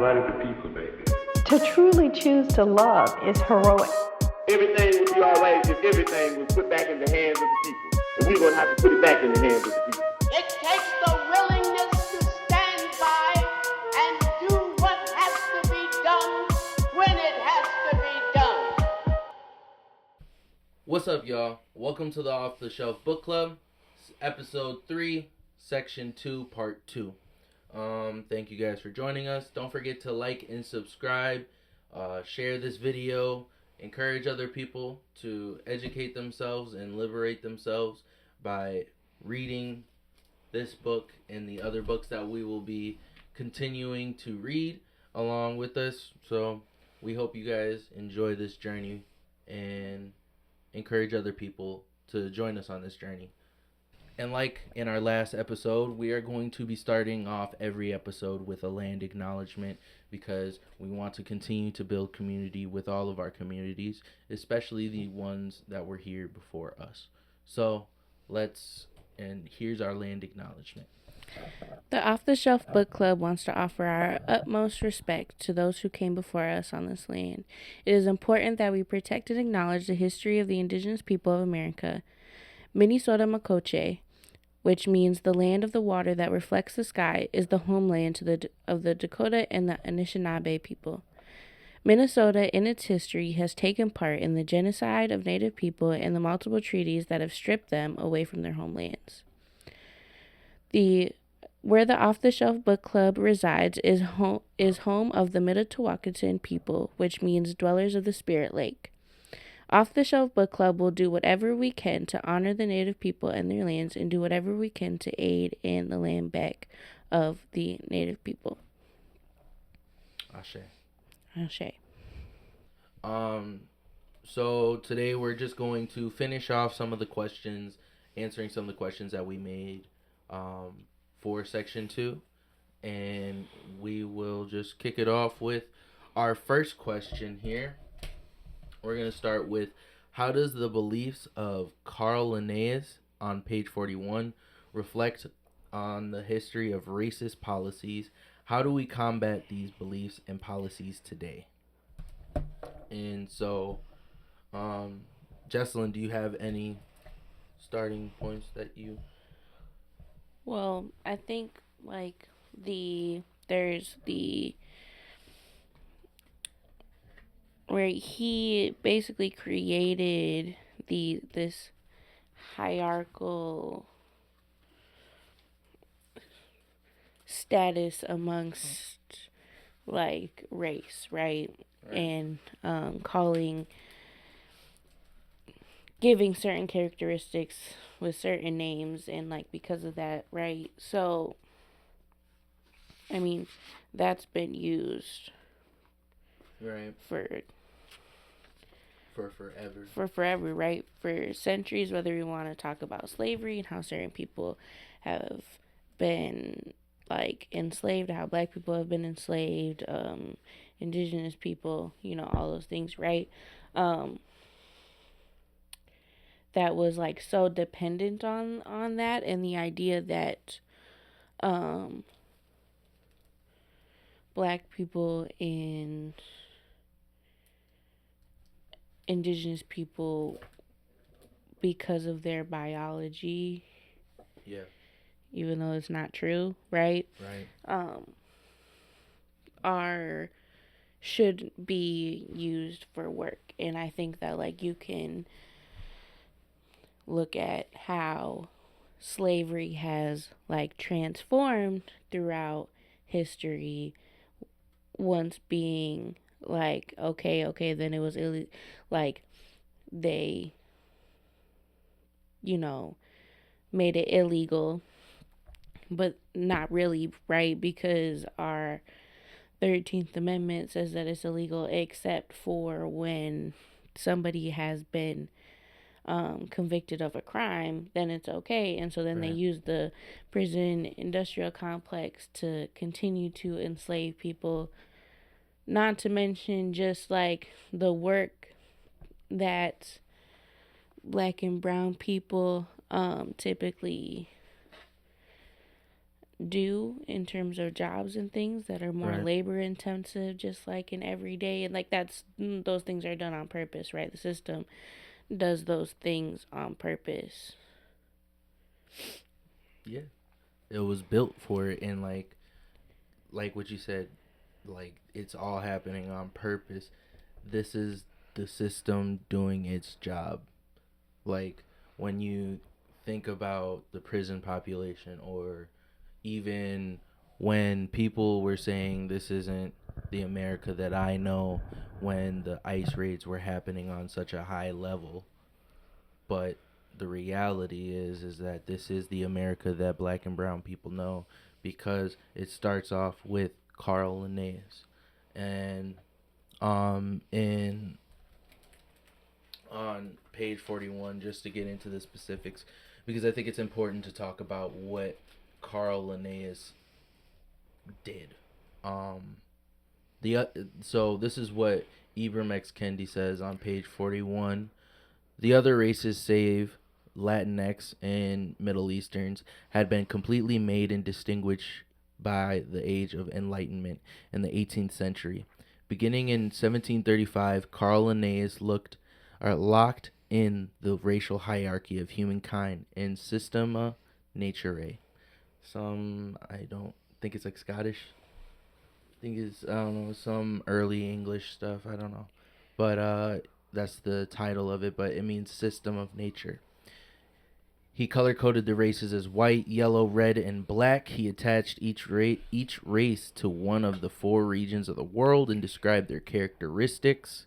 right of the people, baby. To truly choose to love is heroic. Everything would be all right if everything was put back in the hands of the people. And we're going to have to put it back in the hands of the people. It takes the willingness to stand by and do what has to be done when it has to be done. What's up, y'all? Welcome to the Off The Shelf Bookclub, episode 3, section 2, part 2. Thank you guys for joining us. Don't forget to like and subscribe, share this video, encourage other people to educate themselves and liberate themselves by reading this book and the other books that we will be continuing to read along with us. So we hope you guys enjoy this journey and encourage other people to join us on this journey. And like in our last episode, we are going to be starting off every episode with a land acknowledgement because we want to continue to build community with all of our communities, especially the ones that were here before us. So here's our land acknowledgement. The Off The Shelf Book Club wants to offer our utmost respect to those who came before us on this land. It is important that we protect and acknowledge the history of the indigenous people of America. Minnesota Makoche, which means the land of the water that reflects the sky, is the homeland of the Dakota and the Anishinaabe people. Minnesota, in its history, has taken part in the genocide of Native people and the multiple treaties that have stripped them away from their homelands. Where the Off The Shelf Book Club resides is home of the Middetawakaton people, which means dwellers of the Spirit Lake. Off The Shelf Book Club will do whatever we can to honor the Native people and their lands and do whatever we can to aid in the land back of the Native people. Ashe. Ashe. So today we're just going to finish off answering some of the questions that we made for section 2, and we will just kick it off with our first question here. We're going to start with, how does the beliefs of Carl Linnaeus on page 41 reflect on the history of racist policies? How do we combat these beliefs and policies today? And so, Jesselyn, do you have any starting points that you... Well, I think, there's where he basically created this hierarchical status amongst race, right? And giving certain characteristics with certain names, and because of that, right? So I mean, that's been used for forever, right? For centuries, whether we want to talk about slavery and how certain people have been enslaved, how black people have been enslaved, indigenous people, all those things, right? That was so dependent on that, and the idea that black people and indigenous people, because of their biology, even though it's not true, right? Should be used for work. And I think that you can look at how slavery has transformed throughout history, once being okay, then it was they made it illegal, but not really, right? Because our 13th Amendment says that it's illegal except for when somebody has been convicted of a crime, then it's okay. And so then they use the prison industrial complex to continue to enslave people, not to mention just the work that Black and brown people typically do in terms of jobs and things that are more Right. labor intensive, just like in everyday, and like those things are done on purpose, right? The system does those things on purpose. Yeah. It was built for it, and like what you said, like it's all happening on purpose. This is the system doing its job. Like when you think about the prison population, or even when people were saying this isn't the America that I know, when the ICE raids were happening on such a high level. But the reality is that this is the America that black and brown people know, because it starts off with Carl Linnaeus. And in on page 41, just to get into the specifics, because I think it's important to talk about what Carl Linnaeus did. So this is what Ibram X Khendi says on page 41. The other races, save Latinx and Middle Easterns, had been completely made and distinguished by the age of enlightenment in the 18th century. Beginning in 1735, Carl Linnaeus locked in the racial hierarchy of humankind in Systema Naturae. I don't think it's like Scottish. I think it's, I don't know, some early English stuff. I don't know. But that's the title of it, but it means system of nature. He color-coded the races as white, yellow, red, and black. He attached each race to one of the 4 regions of the world and described their characteristics.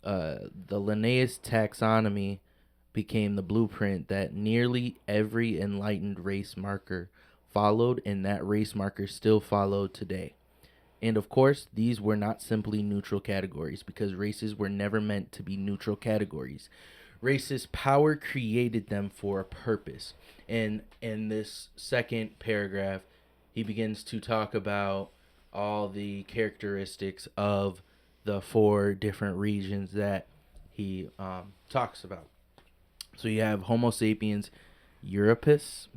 The Linnaeus taxonomy became the blueprint that nearly every enlightened race marker followed, and that race markers still follow today. And of course, these were not simply neutral categories, because races were never meant to be neutral categories. Racist power created them for a purpose. And in this second paragraph, he begins to talk about all the characteristics of the 4 different regions that he talks about. So you have Homo sapiens Europus,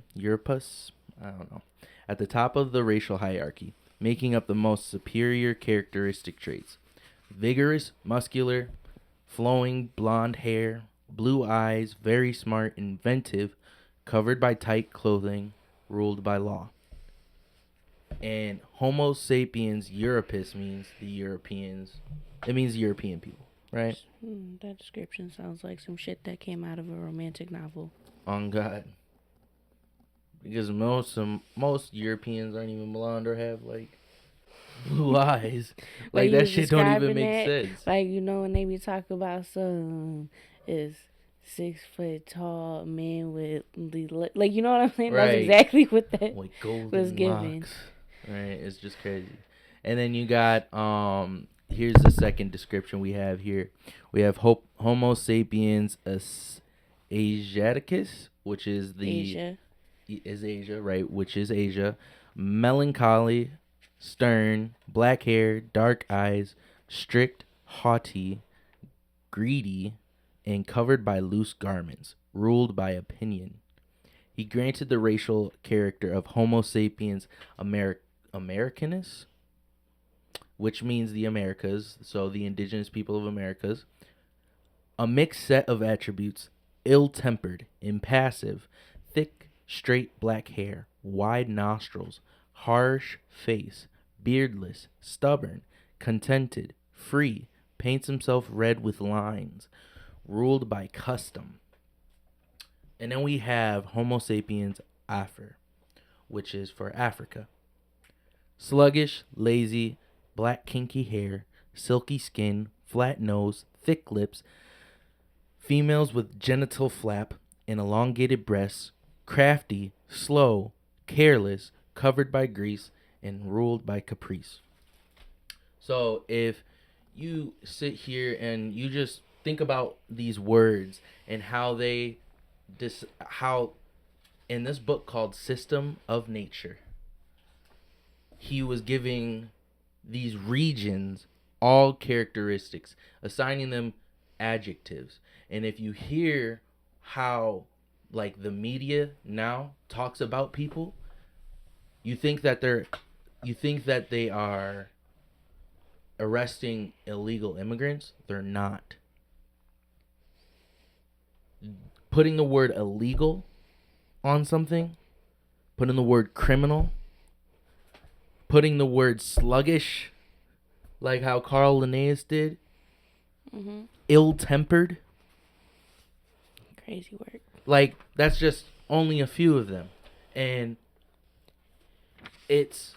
I don't know, at the top of the racial hierarchy, making up the most superior characteristic traits. Vigorous, muscular, flowing blonde hair, blue eyes, very smart, inventive, covered by tight clothing, ruled by law. And Homo sapiens Europus means the Europeans. It means European people, right? That description sounds like some shit that came out of a romantic novel. On God. Because most Europeans aren't even blonde or have like blue eyes. Like that shit don't even make sense. Like, you know, when they be talking about some is 6 foot tall men with like, you know what I'm saying? Right. That's exactly what that Like golden was given. locks. Right, it's just crazy. And then you got here's the second description we have here. We have Homo sapiens Asiaticus, which is Asia. Asia, right? Which is Asia. Melancholy, stern, black hair, dark eyes, strict, haughty, greedy, and covered by loose garments, ruled by opinion. He granted the racial character of Homo sapiens Americanus, which means the Americas, so the indigenous people of Americas, a mixed set of attributes: ill-tempered, impassive, thick, straight black hair, wide nostrils, harsh face, beardless, stubborn, contented, free, paints himself red with lines, ruled by custom. And then we have Homo sapiens Afar, which is for Africa. Sluggish, lazy, black kinky hair, silky skin, flat nose, thick lips, females with genital flap and elongated breasts, crafty, slow, careless, covered by grease, and ruled by caprice. So if you sit here and you just think about these words and how in this book called System of Nature, he was giving these regions all characteristics, assigning them adjectives. And if you hear how like the media now talks about people, You think that they are arresting illegal immigrants? They're not. Putting the word illegal on something, putting the word criminal, putting the word sluggish, like how Carl Linnaeus did, ill-tempered. Crazy work. Like, that's just only a few of them. And it's,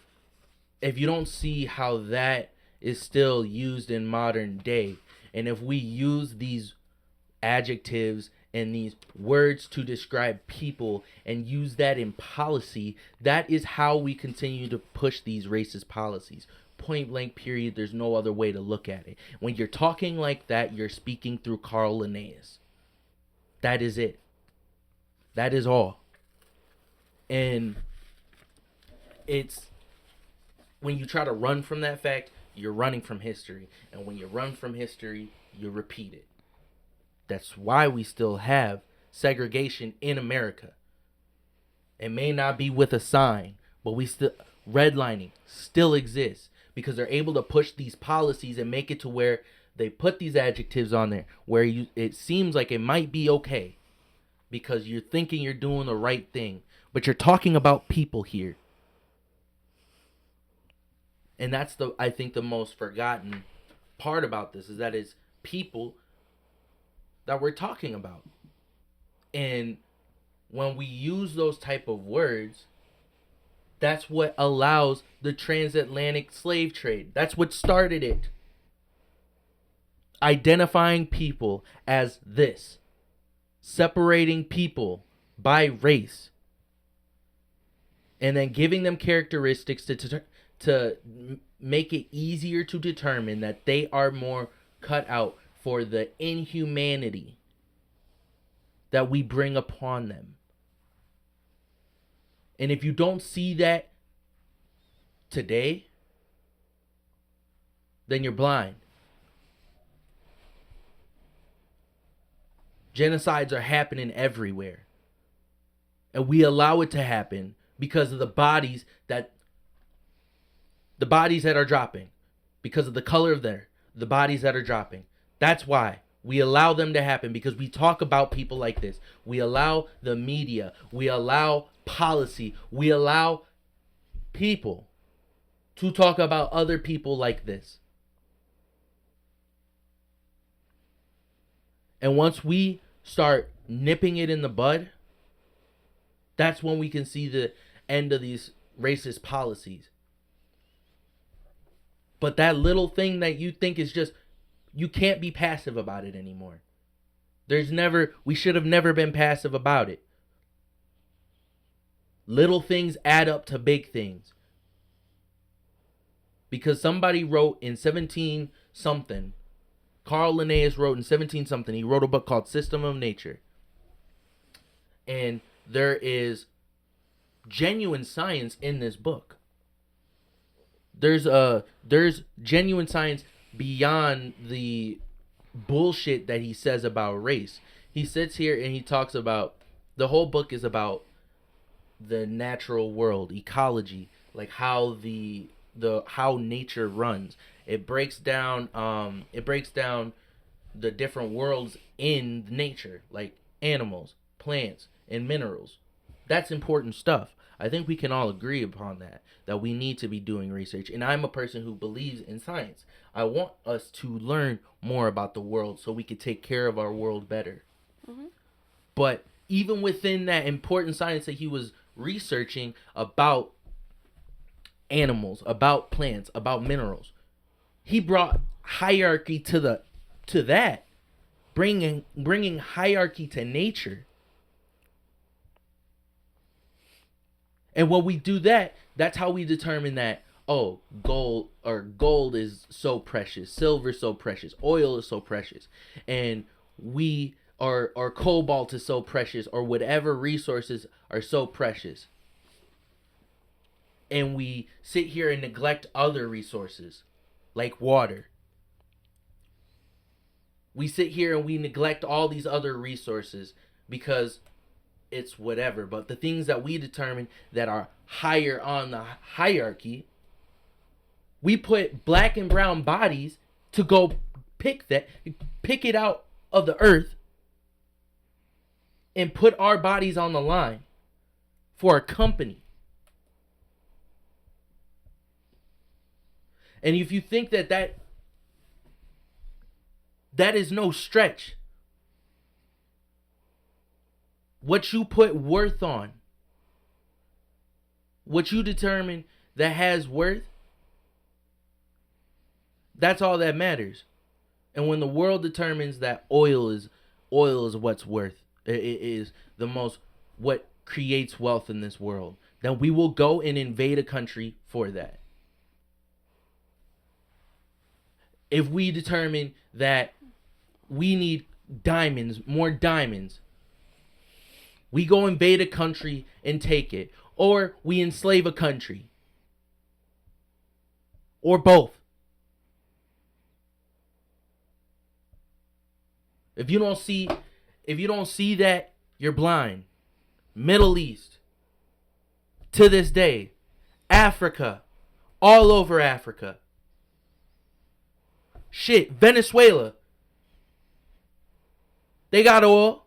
if you don't see how that is still used in modern day, and if we use these adjectives and these words to describe people and use that in policy, that is how we continue to push these racist policies. Point blank, period. There's no other way to look at it. When you're talking like that, you're speaking through Carl Linnaeus. That is it. That is all. And it's, when you try to run from that fact, you're running from history. And when you run from history, you repeat it. That's why we still have segregation in America. It may not be with a sign, but we still, redlining still exists because they're able to push these policies and make it to where they put these adjectives on there where it seems like it might be okay because you're thinking you're doing the right thing, but you're talking about people here. And that's I think the most forgotten part about this is that it's people that we're talking about. And when we use those type of words, that's what allows the transatlantic slave trade. That's what started it. Identifying people as this. Separating people by race. And then giving them characteristics to make it easier to determine that they are more cut out for the inhumanity that we bring upon them. And if you don't see that today, then you're blind. Genocides are happening everywhere. And we allow it to happen because of the bodies that are dropping. Because of the color of the bodies that are dropping. That's why we allow them to happen, because we talk about people like this. We allow the media. We allow policy. We allow people to talk about other people like this. And once we start nipping it in the bud, that's when we can see the end of these racist policies. But that little thing that you think is just, you can't be passive about it anymore. We should have never been passive about it. Little things add up to big things. Because somebody wrote in 17 something, Carl Linnaeus wrote in 17 something, he wrote a book called System of Nature. And there is genuine science in this book. There's genuine science beyond the bullshit that he says about race. He sits here and he talks about, the whole book is about the natural world, ecology, like how how nature runs. It breaks down the different worlds in nature, like animals, plants, and minerals. That's important stuff. I think we can all agree upon that we need to be doing research. And I'm a person who believes in science. I want us to learn more about the world so we can take care of our world better. Mm-hmm. But even within that important science that he was researching about animals, about plants, about minerals, he brought hierarchy to that, bringing hierarchy to nature. And when we do that, that's how we determine that, gold is so precious, silver is so precious, oil is so precious, and or cobalt is so precious, or whatever resources are so precious. And we sit here and neglect other resources, like water. We sit here and we neglect all these other resources because it's whatever. But the things that we determine that are higher on the hierarchy, we put black and brown bodies to go pick it out of the earth and put our bodies on the line for a company. And if you think that is no stretch, what you put worth on, what you determine that has worth, that's all that matters. And when the world determines that oil is what's worth, it is the most, what creates wealth in this world, then we will go and invade a country for that. If we determine that we need diamonds, more diamonds, we go invade a country and take it. Or we enslave a country. Or both. If you don't see that, you're blind. Middle East, to this day, Africa, all over Africa. Shit, Venezuela. They got oil.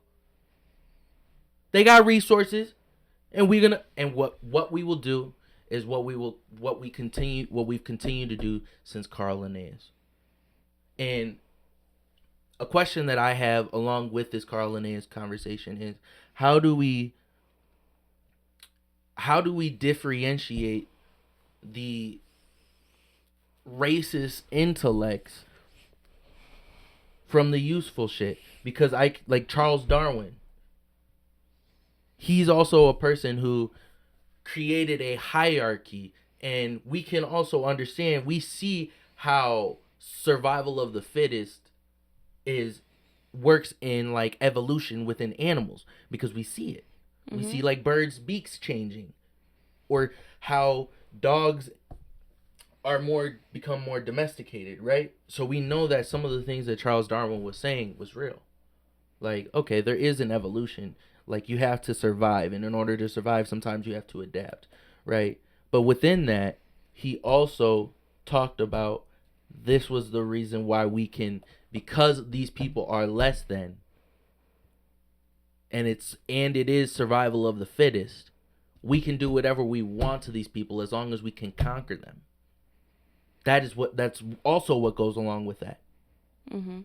They got resources. And what we will do is what we've continued to do since Carl Linnaeus. And a question that I have along with this Carl Linnaeus conversation is, how do we differentiate the racist intellects from the useful shit? Because like Charles Darwin, he's also a person who created a hierarchy, and we can also understand, we see how survival of the fittest works in like evolution within animals, because we see it. We see like birds' beaks changing, or how dogs are become more domesticated, right? So we know that some of the things that Charles Darwin was saying was real. Like, okay, there is an evolution. Like, you have to survive, and in order to survive, sometimes you have to adapt, right? But within that, he also talked about, this was the reason why we can, because these people are less than, and it is survival of the fittest, we can do whatever we want to these people as long as we can conquer them. That's also what goes along with that. Mm-hmm.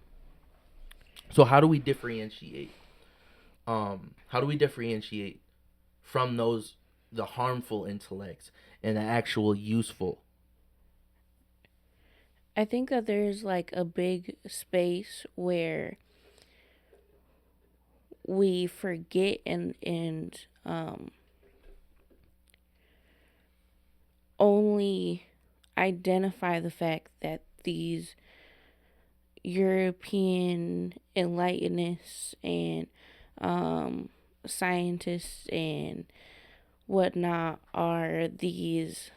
So how do we differentiate? How do we differentiate from the harmful intellects and the actual useful? I think that there's like a big space where we forget and only identify the fact that these European enlighteners and scientists and whatnot are these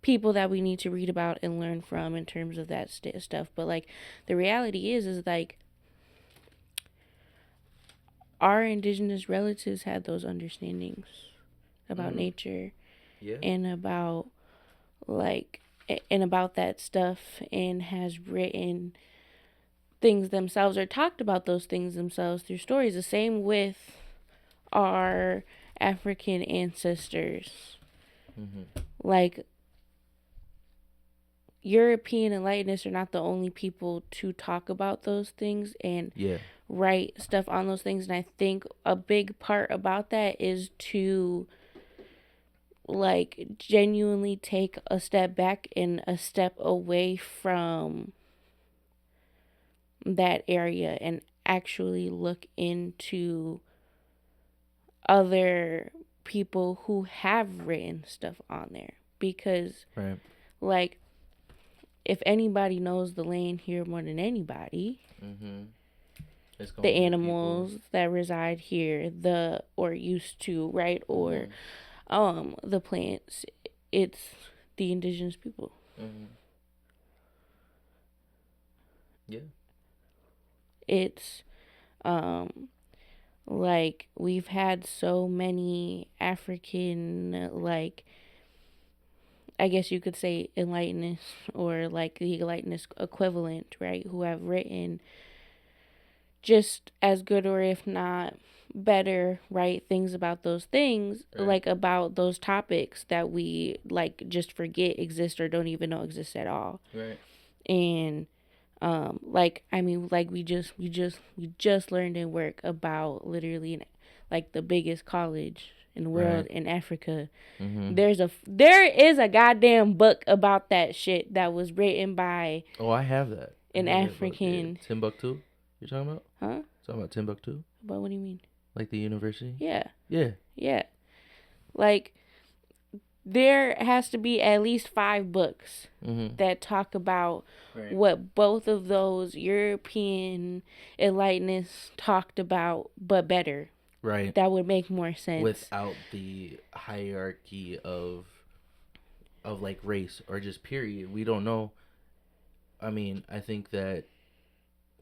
people that we need to read about and learn from in terms of that stuff. But like, the reality is like, our indigenous relatives had those understandings about nature, and about that stuff, and has written things themselves or talked about those things themselves through stories. The same with our African ancestors. Like, European enlighteners are not the only people to talk about those things and write stuff on those things. And I think a big part about that is to like genuinely take a step back and a step away from that area and actually look into other people who have written stuff on there. Because like, if anybody knows the land here more than anybody, the animals that reside here, or used to, right? Or the plants, it's the indigenous people. It's like we've had so many African, like, I guess you could say enlighteners or like the enlighteners equivalent, right, who have written just as good or if not better, right, things about those things, Right. like about those topics that we like just forget exist or don't even know exist at all. Right. And like, I mean, like we just learned in work about literally like the biggest college in the world Right. in Africa. Mm-hmm. There is a goddamn book about that shit that was written by Oh, I have that. an I have that book, African. yeah. Timbuktu? You're talking about? Huh? Talking about Timbuktu? But what do you mean? Like the university? Yeah. Yeah. Yeah. Like, there has to be at least 5 books Mm-hmm. that talk about Right. what both of those European enlighteners talked about, but better. Right. That would make more sense. Without the hierarchy of like race or just period. We don't know. I mean, I think that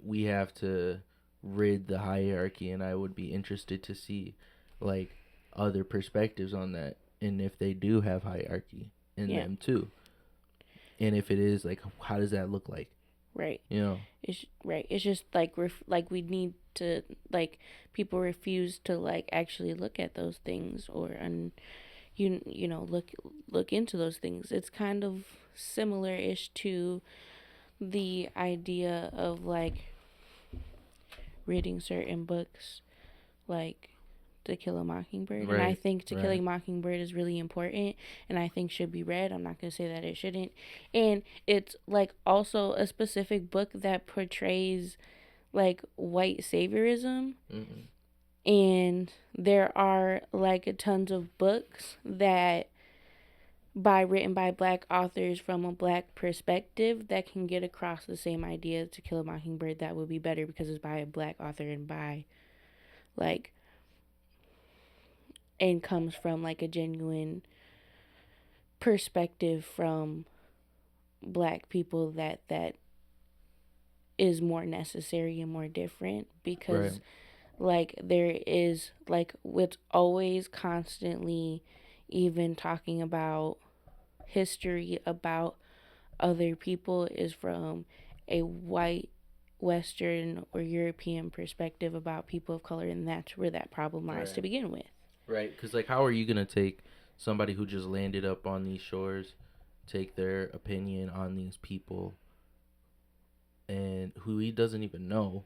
we have to rid the hierarchy, and I would be interested to see like other perspectives on that, and if they do have hierarchy in Yeah. them too, and if it is, like, how does that look like? Right. You know. It's right. It's just like like we need to, like, people refuse to like actually look at those things or you know look into those things. It's kind of similar-ish to the idea of like reading certain books like To Kill a Mockingbird. And I Right, think To Kill a right. Mockingbird is really important and I think should be read. I'm not going to say that it shouldn't. And it's like also a specific book that portrays like white saviorism. Mm-hmm. And there are like tons of books that written by black authors from a black perspective that can get across the same idea. To Kill a Mockingbird, that would be better because it's by a black author and by like and comes from like a genuine perspective from black people that is more necessary and more different because Right. like there is like what's always constantly even talking about history about other people is from a white Western or European perspective about people of color, and that's where that problem lies Right. to begin with. Right, because like, how are you gonna take somebody who just landed up on these shores, take their opinion on these people, and who he doesn't even know,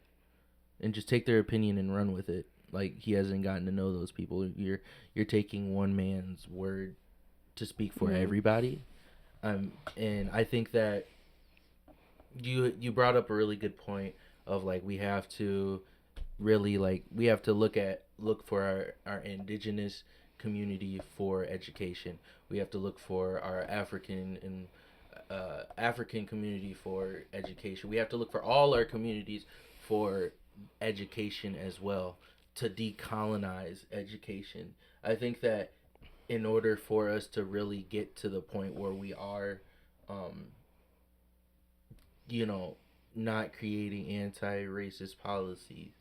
and just take their opinion and run with it? Like, he hasn't gotten to know those people. You're taking one man's word to speak for Mhm. everybody, and I think that you brought up a really good point of like, we have to really, like, we have to look for our indigenous community for education. We have to look for our African and African community for education. We have to look for all our communities for education as well, to decolonize education. I think that in order for us to really get to the point where we are, um, you know, not creating anti-racist policies,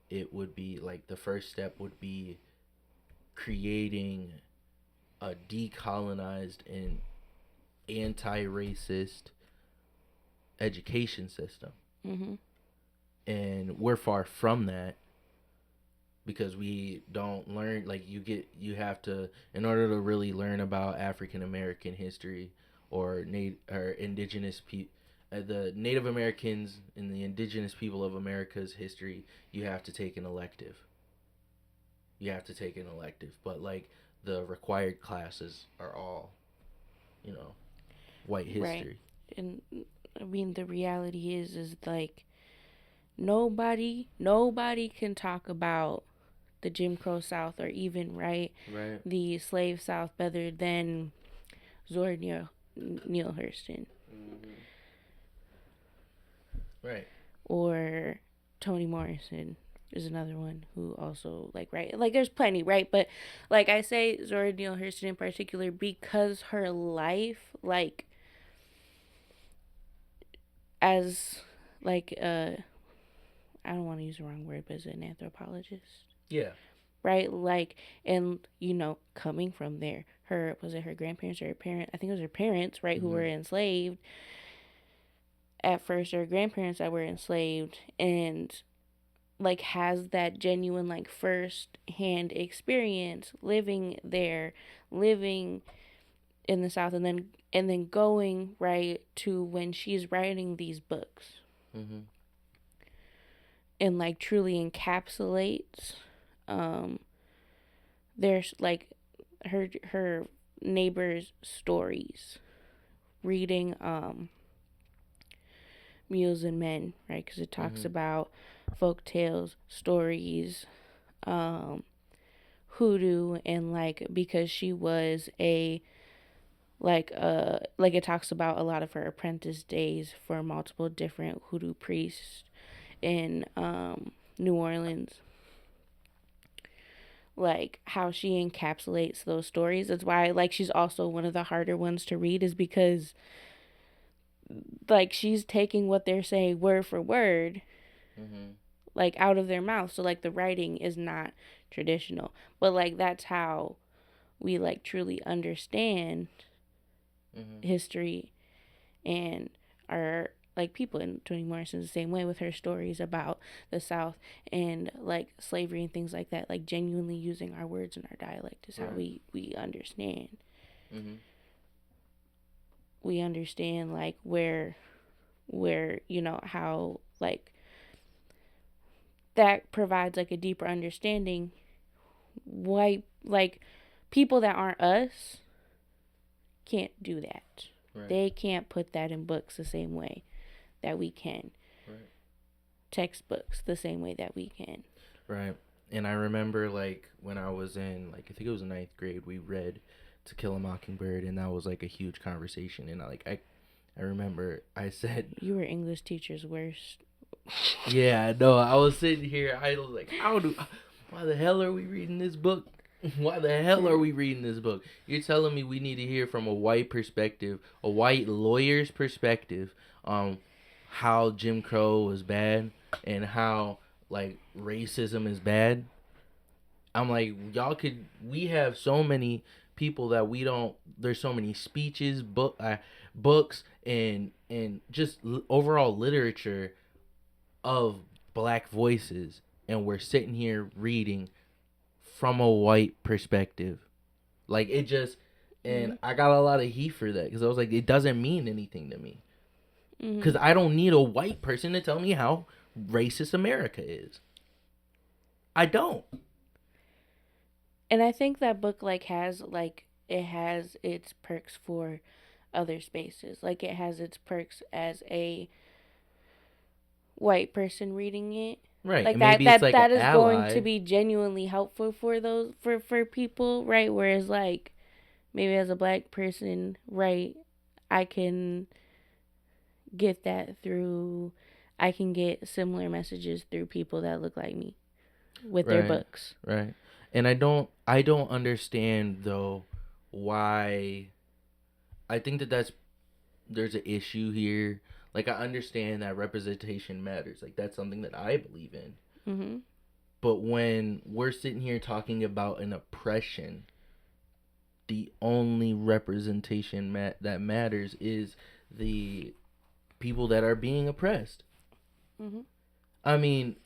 it would be like, the first step would be creating a decolonized and anti-racist education system. Mhm. And we're far from that, because we don't learn, like, you have to, in order to really learn about African American history or indigenous the Native Americans and the indigenous people of America's history, you have to take an elective. But like, the required classes are all, white history. Right. And I mean the reality is like nobody can talk about the Jim Crow South or even Right. the slave South better than Zora Neale Hurston Mm-hmm. Right. or Toni Morrison is another one who also like there's plenty, right? But like I say Zora Neale Hurston in particular because her life, like, as like I don't want to use the wrong word, but is it an anthropologist? Yeah. Right? Like, and, you know, coming from there, was it her grandparents or her parent? I think it was her parents, right, who were enslaved at first, or her grandparents that were enslaved, and, like, has that genuine, like, first-hand experience living there, living in the South, and then going, right, to when she's writing these books. And, like, truly encapsulates there's, like, her neighbors' stories, reading Mules and Men, right, because it talks about folk tales, stories, hoodoo, and, like, because she was like it talks about a lot of her apprentice days for multiple different hoodoo priests in New Orleans, like how she encapsulates those stories. That's why, like, she's also one of the harder ones to read, is because, like, she's taking what they're saying word for word, like, out of their mouth. So, like, the writing is not traditional, but, like, that's how we, like, truly understand history and our, like, people. And Toni Morrison's the same way with her stories about the South and, like, slavery and things like that. Like, genuinely using our words and our dialect is how we understand. We understand, like, where you know, how, like, that provides, like, a deeper understanding. Why, like, people that aren't us can't do that. Right. They can't put that in books the same way that we can. Right. Textbooks the same way that we can. Right. And I remember, like, when I was in, like, I think it was ninth grade, we read To Kill a Mockingbird, and that was, like, a huge conversation. And I remember I said, you were English teacher's worst. yeah, no, I was sitting here, I was like, why the hell are we reading this book? Why the hell are we reading this book? You're telling me we need to hear from a white perspective, a white lawyer's perspective, how Jim Crow was bad and how, like, racism is bad. I'm like, we have so many people that we don't, there's so many speeches, books, and just overall literature of black voices, and we're sitting here reading from a white perspective. Like, it just, and I got a lot of heat for that, because I was like, it doesn't mean anything to me. Because I don't need a white person to tell me how racist America is. I don't. And I think that book, like, has, like, it has its perks for other spaces. Like, it has its perks as a white person reading it. Right. Like, and that maybe it's like that an is ally. going to be genuinely helpful for those, for people, right? Whereas, like, maybe as a black person, right, I can get that through, I can get similar messages through people that look like me with their books. Right. And I don't understand, though, why. I think there's an issue here. Like, I understand that representation matters. Like, that's something that I believe in. But when we're sitting here talking about an oppression, the only representation that matters is the people that are being oppressed. I mean,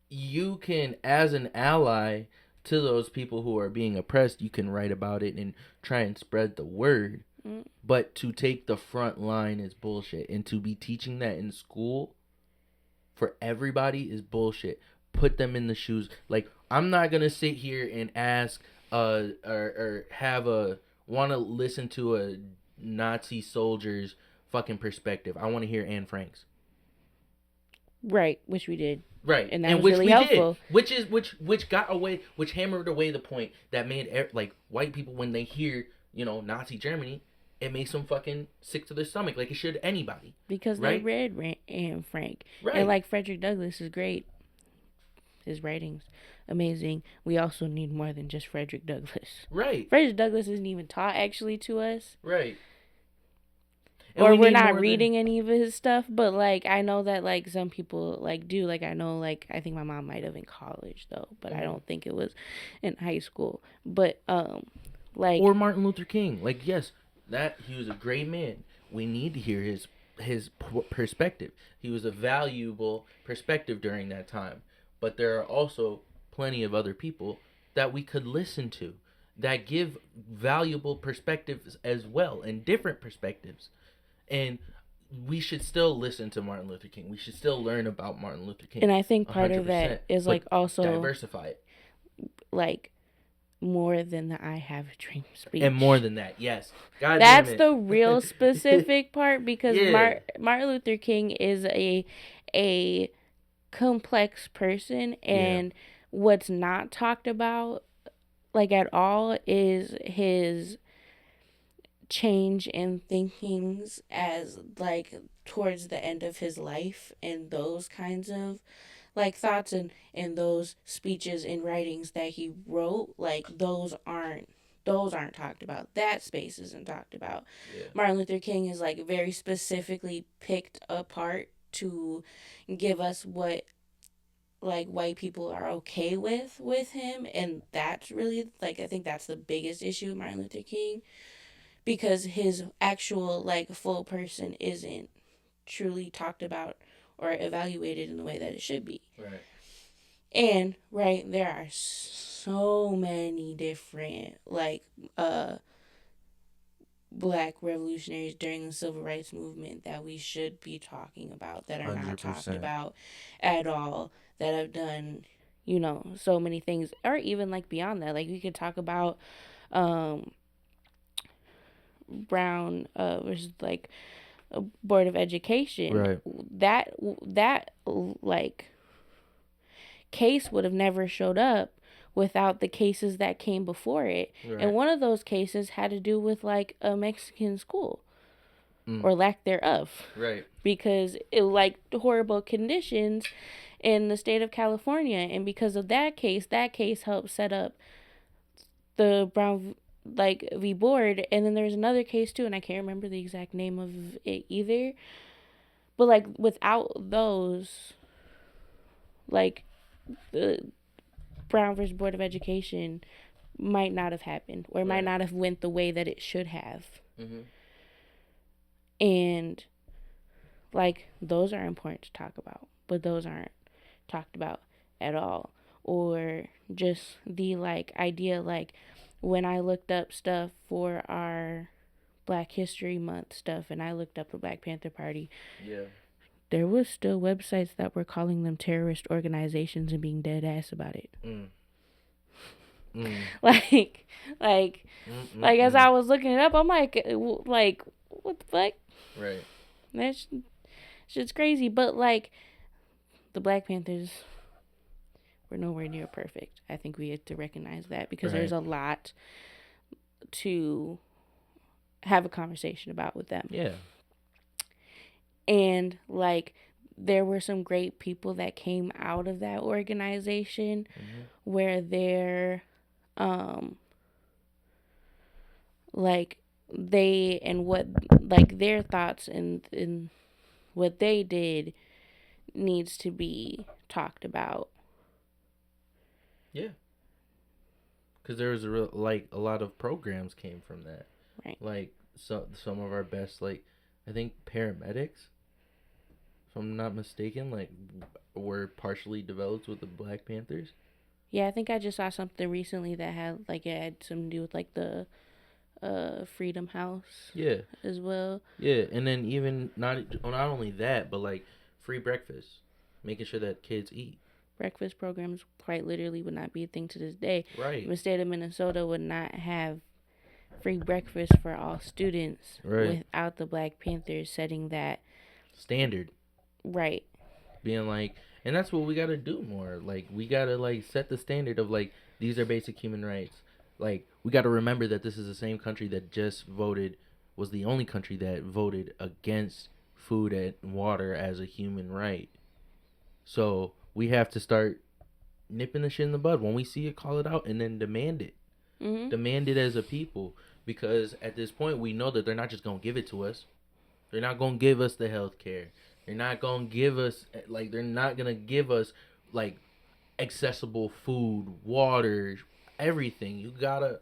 you can, as an ally to those people who are being oppressed, you can write about it and try and spread the word. But to take the front line is bullshit. And to be teaching that in school for everybody is bullshit. Put them in the shoes. Like, I'm not going to sit here and ask or want to listen to a Nazi soldier's fucking perspective. I want to hear Anne Frank's. Right, which we did. Right, and that was really helpful. Which got away, which hammered away the point that made, like, white people, when they hear, you know, Nazi Germany, it makes them fucking sick to their stomach, like it should anybody. Because they read Anne Frank, right? And, like, Frederick Douglass is great. His writing's amazing. We also need more than just Frederick Douglass. Right. Frederick Douglass isn't even taught actually to us. Right. And or we we're need not more reading any of his stuff, but like I know that like some people like do, like I know, like I think my mom might have in college though, but I don't think it was in high school. But like, or Martin Luther King. Like, yes, that he was a great man. We need to hear his perspective. He was a valuable perspective during that time. But there are also plenty of other people that we could listen to that give valuable perspectives as well, and different perspectives. And we should still listen to Martin Luther King. We should still learn about Martin Luther King. and I think part of that is like also diversify it. Like more than the "I have a dream" speech. And more than that, yes. God That's damn it. the real specific part, because Yeah. Martin Luther King is a complex person, and what's not talked about like at all is his change in thinkings as like towards the end of his life, and those kinds of like thoughts and those speeches and writings that he wrote, like those aren't talked about. That space isn't talked about. Yeah. Martin Luther King is like very specifically picked apart to give us what like white people are okay with him, and that's really like I think that's the biggest issue with Martin Luther King, because his actual like full person isn't truly talked about or evaluated in the way that it should be. Right. And right, there are so many different like black revolutionaries during the civil rights movement that we should be talking about that are not talked 100%. about at all, that have done, you know, so many things, or even like beyond that. Like we could talk about Brown versus like a Board of Education. Right. That like case would have never showed up without the cases that came before it. Right. And one of those cases had to do with like a Mexican school or lack thereof. Right. Because it like horrible conditions in the state of California, and because of that case helped set up the Brown like v. Board. And then there's another case too, and I can't remember the exact name of it either, but like without those, like the Brown versus Board of Education might not have happened, or might not have went the way that it should have. Mm-hmm. And like those are important to talk about, but those aren't talked about at all. Or just the like idea, like when I looked up stuff for our Black History Month stuff, and I looked up the Black Panther Party, there was still websites that were calling them terrorist organizations and being dead ass about it. Like as I was looking it up, I'm like what the fuck? Right. That's shit's crazy. But like the Black Panthers were nowhere near perfect. I think we have to recognize that, because there's a lot to have a conversation about with them. Yeah. And like there were some great people that came out of that organization, where they're like they and what like their thoughts and what they did needs to be talked about. Yeah. Because there was a lot of programs came from that. Right. Like some of our best, like I think paramedics, if I'm not mistaken, like were partially developed with the Black Panthers. Yeah, I think I just saw something recently that had like it had something to do with like the Freedom House. Yeah. As well. Yeah, and then even not only that, but like free breakfast, making sure that kids eat. Breakfast programs quite literally would not be a thing to this day. Right. The state of Minnesota would not have free breakfast for all students without the Black Panthers setting that standard. Right. Being like, and that's what we got to do more. Like, we got to like set the standard of like, these are basic human rights. Like, we got to remember that this is the same country that just was the only country that voted against food and water as a human right. So we have to start nipping the shit in the bud. When we see it, call it out, and then demand it. Demand it as a people. Because at this point, we know that they're not just going to give it to us. They're not going to give us the health care. They're not going to give us, like, they're not going to give us, like, accessible food, water, everything. You gotta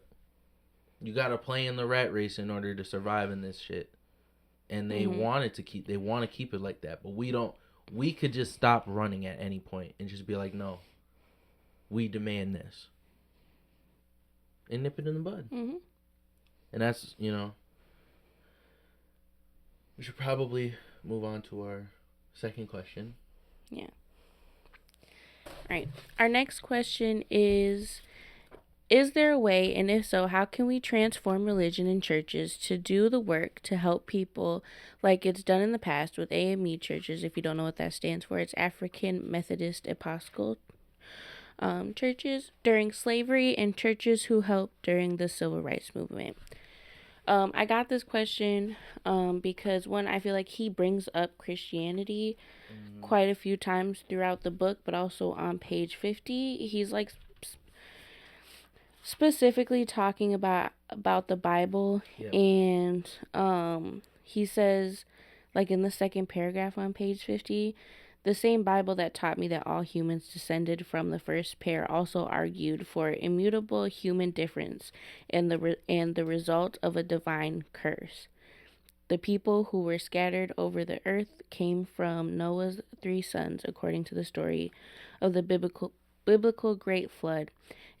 play in the rat race in order to survive in this shit. And they want to keep it like that. But we could just stop running at any point and just be like, no, we demand this. And nip it in the bud. Mm-hmm. And that's, we should probably move on to our second question. Yeah. All right. Our next question is there a way, and if so, how can we transform religion and churches to do the work to help people like it's done in the past with AME churches? If you don't know what that stands for, it's African Methodist Episcopal churches during slavery and churches who helped during the Civil Rights Movement. I got this question because, one, I feel like he brings up Christianity quite a few times throughout the book, but also on page 50, he's like specifically talking about the Bible. Yep. And he says, like in the second paragraph on page 50, the same Bible that taught me that all humans descended from the first pair also argued for immutable human difference and the result of a divine curse. The people who were scattered over the earth came from Noah's 3 sons, according to the story of the biblical great flood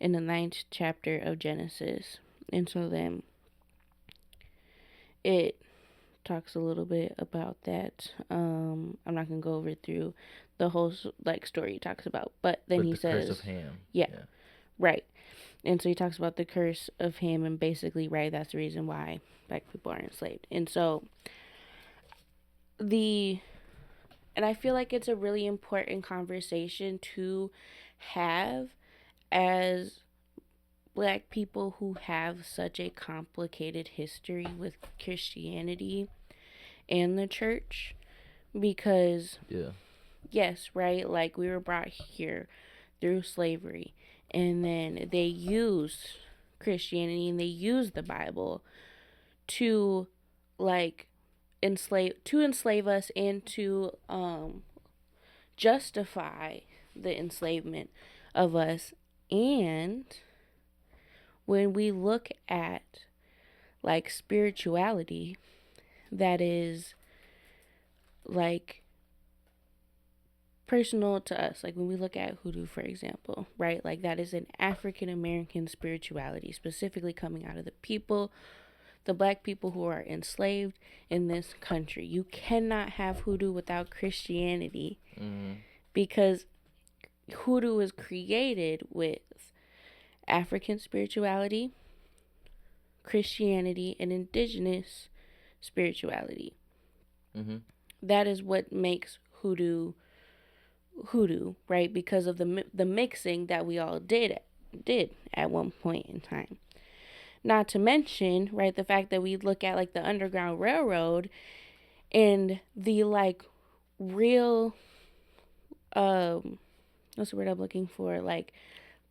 in the 9th chapter of Genesis. And so then it talks a little bit about that. I'm not gonna go over through the whole story he talks about, but then he says curse of Ham. Yeah, right. And so he talks about the curse of Ham, and basically, right, that's the reason why black people are enslaved. And so and I feel like it's a really important conversation to have as black people who have such a complicated history with Christianity and the church, because yes, right, like we were brought here through slavery, and then they used Christianity and they used the Bible to enslave us and to justify the enslavement of us. And when we look at spirituality that is personal to us, when we look at hoodoo, for example, right, that is an African American spirituality, specifically coming out of the black people who are enslaved in this country. You cannot have hoodoo without Christianity, because hoodoo was created with African spirituality, Christianity, and indigenous spirituality. That is what makes hoodoo, right? Because of the mixing that we all did at one point in time. Not to mention, right, the fact that we look at the Underground Railroad and the real what's the word I'm looking for?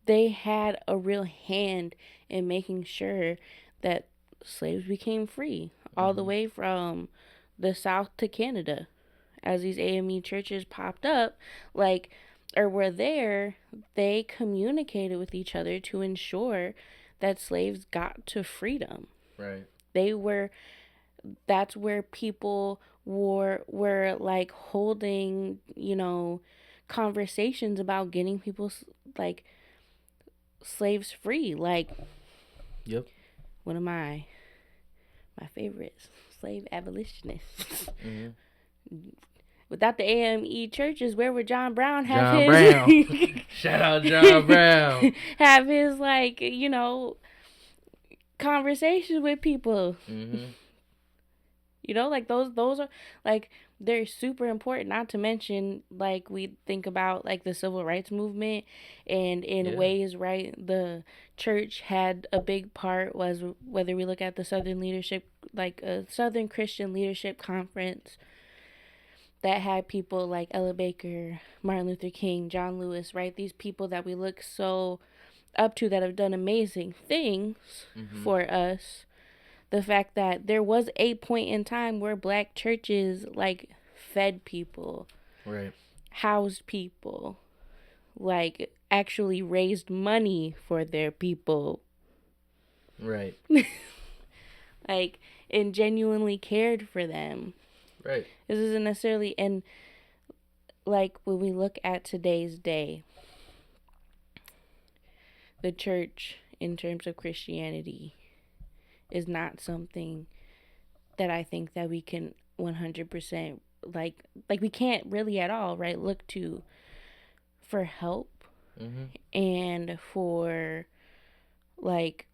They had a real hand in making sure that slaves became free, all the way from the South to Canada. As these AME churches popped up, or were there, they communicated with each other to ensure that slaves got to freedom. Right. That's where people were holding, conversations about getting people slaves free. Yep. One of my favorites, slave abolitionists. Without the AME churches, where would John Brown have his... Shout out John Brown. Have his, conversations with people. Those are, they're super important. Not to mention, we think about, the civil rights movement, and in ways, right, the church had a big part, was whether we look at the Southern leadership, a Southern Christian Leadership Conference, that had people like Ella Baker, Martin Luther King, John Lewis, right? These people that we look so up to, that have done amazing things for us, the fact that there was a point in time where black churches like fed people, Right. housed people, like actually raised money for their people, Right. like, and genuinely cared for them. Right. This isn't necessarily, and like when we look at today's day, the church in terms of Christianity is not something that I think that we can 100% like we can't really at all, right, look to for help and for like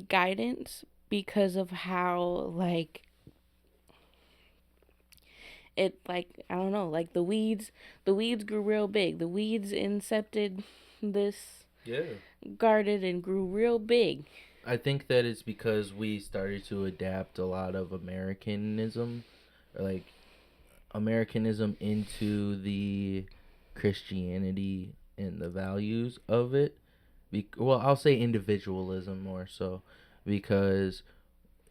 guidance, because of how like it, like, I don't know, like the weeds grew real big. The weeds incepted this garden and grew real big. I think that it's because we started to adapt a lot of Americanism, or like Americanism, into the Christianity and the values of it. Well, I'll say individualism more so, because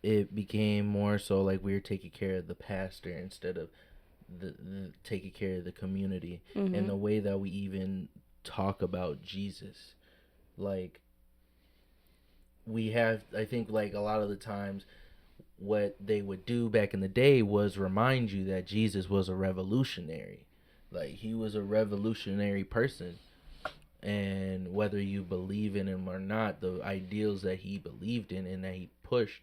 it became more so like we were taking care of the pastor instead of the taking care of the community. And the way that we even talk about Jesus, like, we have, I think, like, a lot of the times what they would do back in the day was remind you that Jesus was a revolutionary. Like, he was a revolutionary person, and whether you believe in him or not, the ideals that he believed in and that he pushed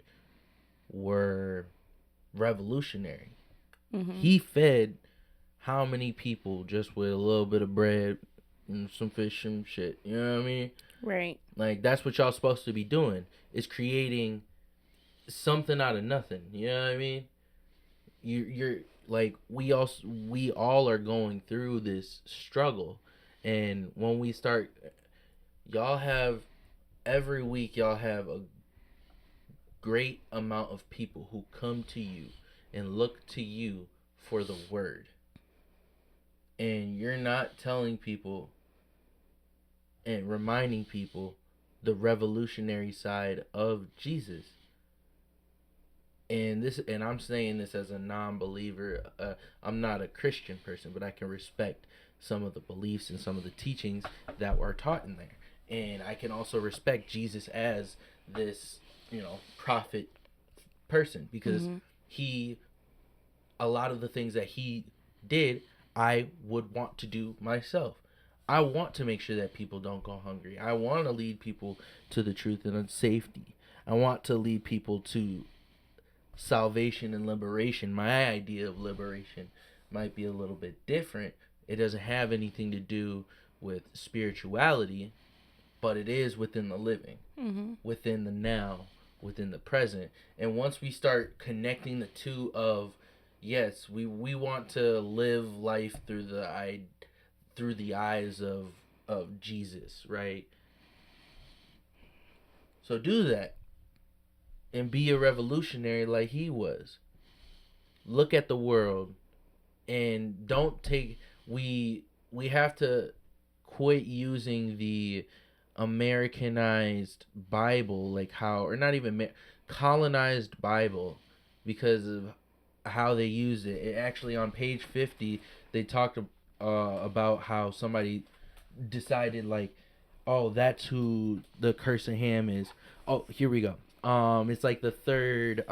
were revolutionary. He fed how many people just with a little bit of bread and some fish and shit, you know what I mean? Right. Like, that's what y'all supposed to be doing, is creating something out of nothing, you know what I mean? You're like, we all are going through this struggle, and when we start, every week y'all have a great amount of people who come to you and look to you for the word, and you're not telling people and reminding people the revolutionary side of Jesus. And I'm saying this as a non-believer. I'm not a Christian person, but I can respect some of the beliefs and some of the teachings that were taught in there. And I can also respect Jesus as this, prophet person, because a lot of the things that he did, I would want to do myself. I want to make sure that people don't go hungry. I want to lead people to the truth and safety. I want to lead people to salvation and liberation. My idea of liberation might be a little bit different. It doesn't have anything to do with spirituality, but it is within the living, within the now, within the present. And once we start connecting the two of, yes, we want to live life through the eyes of Jesus, right? So do that and be a revolutionary like he was. Look at the world and don't take, we have to quit using the Americanized Bible, like how, or not even colonized Bible, because of how they use it. It actually, on page 50, they talked about how somebody decided, like, oh, that's who the curse of Ham is. Oh, here we go. It's like the third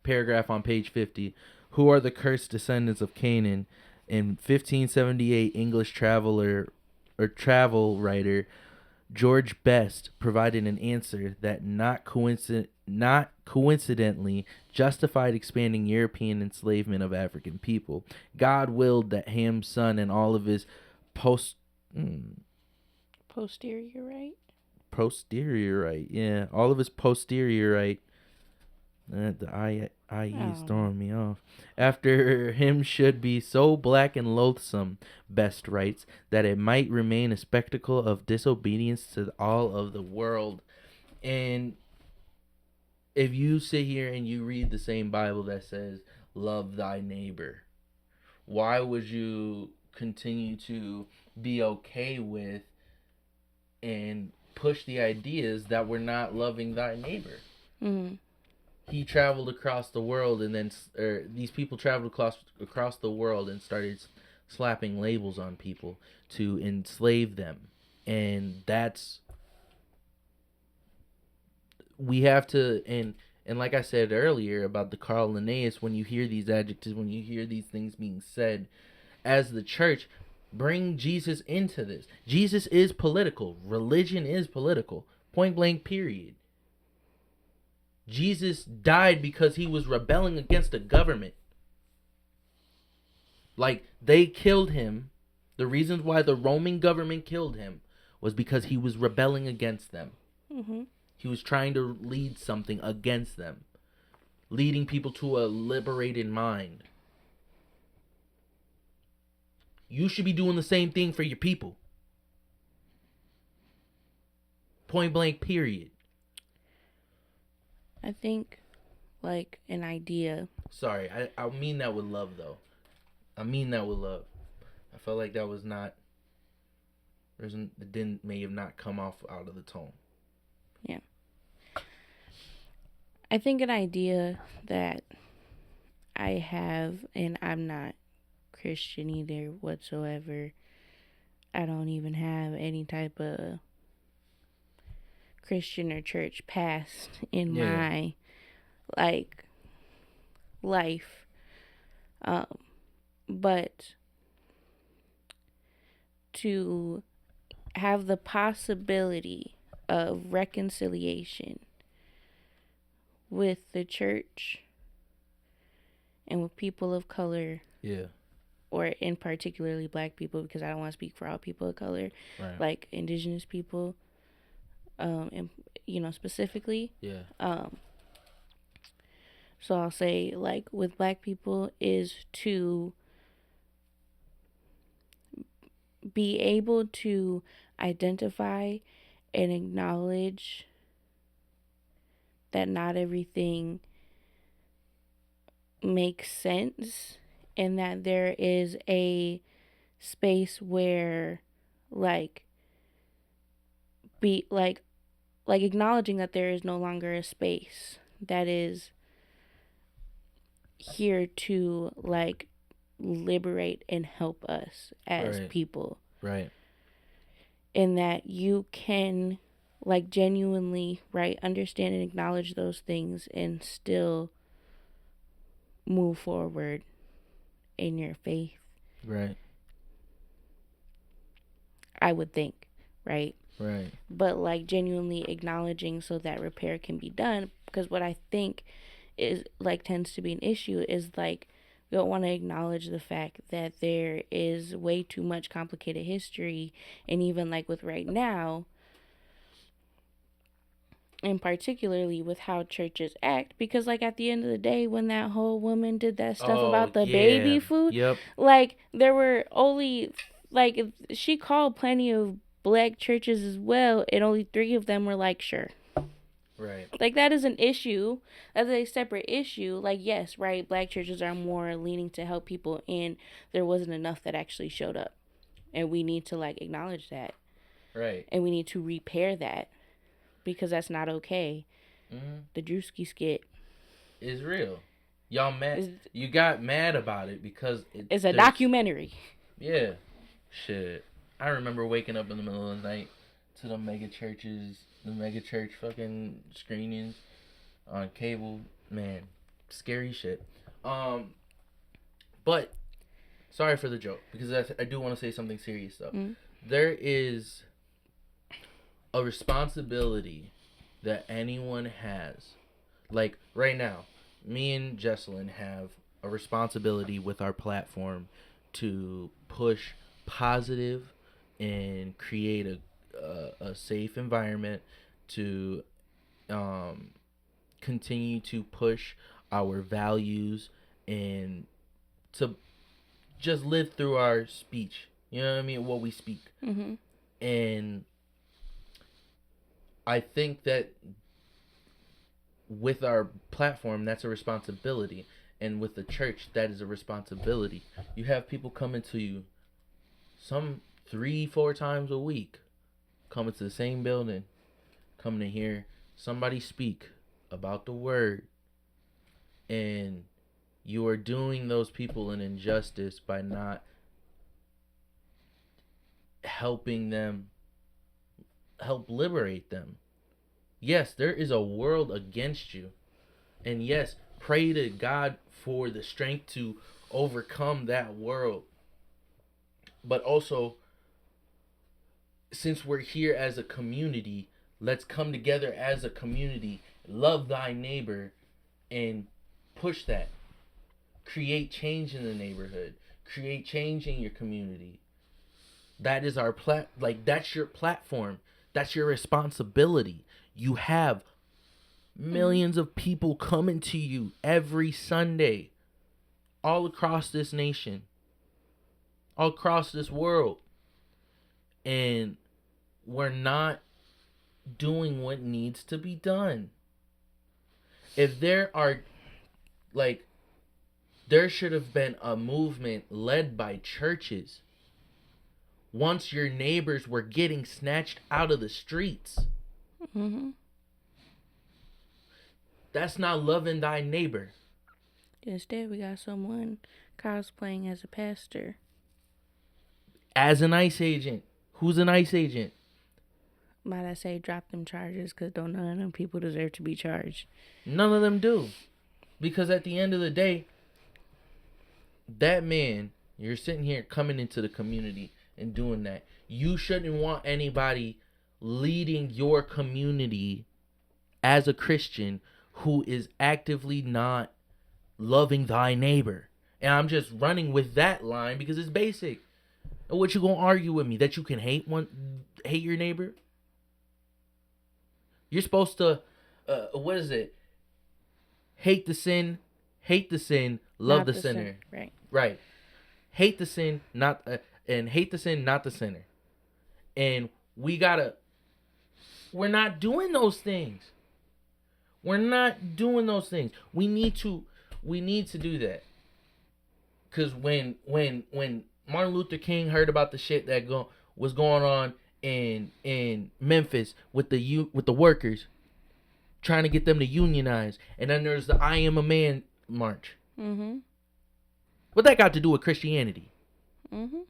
paragraph on page 50. Who are the cursed descendants of Canaan? In 1578, English travel writer George Best provided an answer that not coincidentally justified expanding European enslavement of African people. God willed that Ham's son and all of his posteriorite, yeah, all of his posteriorite. The IE is throwing me off. After him should be so black and loathsome, Best writes, that it might remain a spectacle of disobedience to all of the world. And if you sit here and you read the same Bible that says, love thy neighbor, why would you continue to be okay with and push the ideas that we're not loving thy neighbor? he traveled across the world, and then these people traveled across the world and started slapping labels on people to enslave them. And that's, we have to, and like I said earlier about the Carl Linnaeus, when you hear these adjectives, when you hear these things being said, as the church, bring Jesus into this. Jesus is political. Religion is political. Point blank, period. Jesus died because he was rebelling against the government. Like, they killed him. The reasons why the Roman government killed him was because he was rebelling against them. Mm-hmm. He was trying to lead something against them, leading people to a liberated mind. You should be doing the same thing for your people. Point blank, period. I think, like, an idea. Sorry, I mean that with love, though. I mean that with love. I felt like that was not, it may have not come off out of the tone. Yeah. I think an idea that I have, and I'm not Christian either whatsoever. I don't even have any type of Christian or church past in my, like, life. But to have the possibility of reconciliation with the church and with people of color, or in particularly black people, because I don't want to speak for all people of color, right. Like indigenous people, and specifically, so I'll say, like, with black people, is to be able to identify and acknowledge that not everything makes sense, and that there is a space where, like, be like acknowledging that there is no longer a space that is here to, like, liberate and help us as people. Right. And that you can, like, genuinely, understand and acknowledge those things and still move forward in your faith. Right. I would think, right? Right. But, like, genuinely acknowledging so that repair can be done. Because what I think is, like, tends to be an issue is, like, we don't want to acknowledge the fact that there is way too much complicated history. And even, like, with right now, and particularly with how churches act, because, like, at the end of the day, when that whole woman did that stuff about the baby food, like, there were only, like, she called plenty of black churches as well, and only 3 of them were like, sure. Right. Like, that is an issue. That's a separate issue. Like, yes, right, black churches are more leaning to help people, and there wasn't enough that actually showed up. And we need to, like, acknowledge that. Right. And we need to repair that, because that's not okay. Mm-hmm. The Drewski skit is real. Y'all mad? You got mad about it because it's a documentary. Yeah. Shit. I remember waking up in the middle of the night to the mega church fucking screenings on cable. Man, scary shit. But sorry for the joke, because I do want to say something serious though. Mm-hmm. There is a responsibility that anyone has. Like right now, me and Jesselyn have a responsibility with our platform to push positive and create a safe environment to continue to push our values and to just live through our speech. You know what I mean? What we speak. Mm-hmm. And I think that with our platform, that's a responsibility. And with the church, that is a responsibility. You have people coming to you some 3-4 times a week, coming to the same building, coming to hear somebody speak about the word And you are doing those people an injustice by not helping them, help liberate them. Yes, there is a world against you. And yes, pray to God for the strength to overcome that world. But also, since we're here as a community, let's come together as a community, love thy neighbor, and push that. Create change in the neighborhood. Create change in your community. That is our that's your platform. That's your responsibility. You have millions of people coming to you every Sunday, all across this nation, all across this world. And we're not doing what needs to be done. If there are, there should have been a movement led by churches once your neighbors were getting snatched out of the streets. Mm-hmm. That's not loving thy neighbor. Instead, we got someone cosplaying as a pastor. As an ICE agent. Who's an ICE agent? Might I say drop them charges, because don't none of them people deserve to be charged. None of them do. Because at the end of the day, that man, you're sitting here coming into the community and doing that. You shouldn't want anybody leading your community as a Christian who is actively not loving thy neighbor. And I'm just running with that line because it's basic. And what you gonna argue with me? That you can hate your neighbor? You're supposed to, what is it? Hate the sin, love the sinner. Right. Right. Hate the sin, not the sinner. And we're not doing those things. We're not doing those things. We need to do that. Cause when Martin Luther King heard about the shit that was going on in Memphis with the workers, trying to get them to unionize, and then there's the I Am a Man march. Mm-hmm. What that got to do with Christianity? Mm-hmm.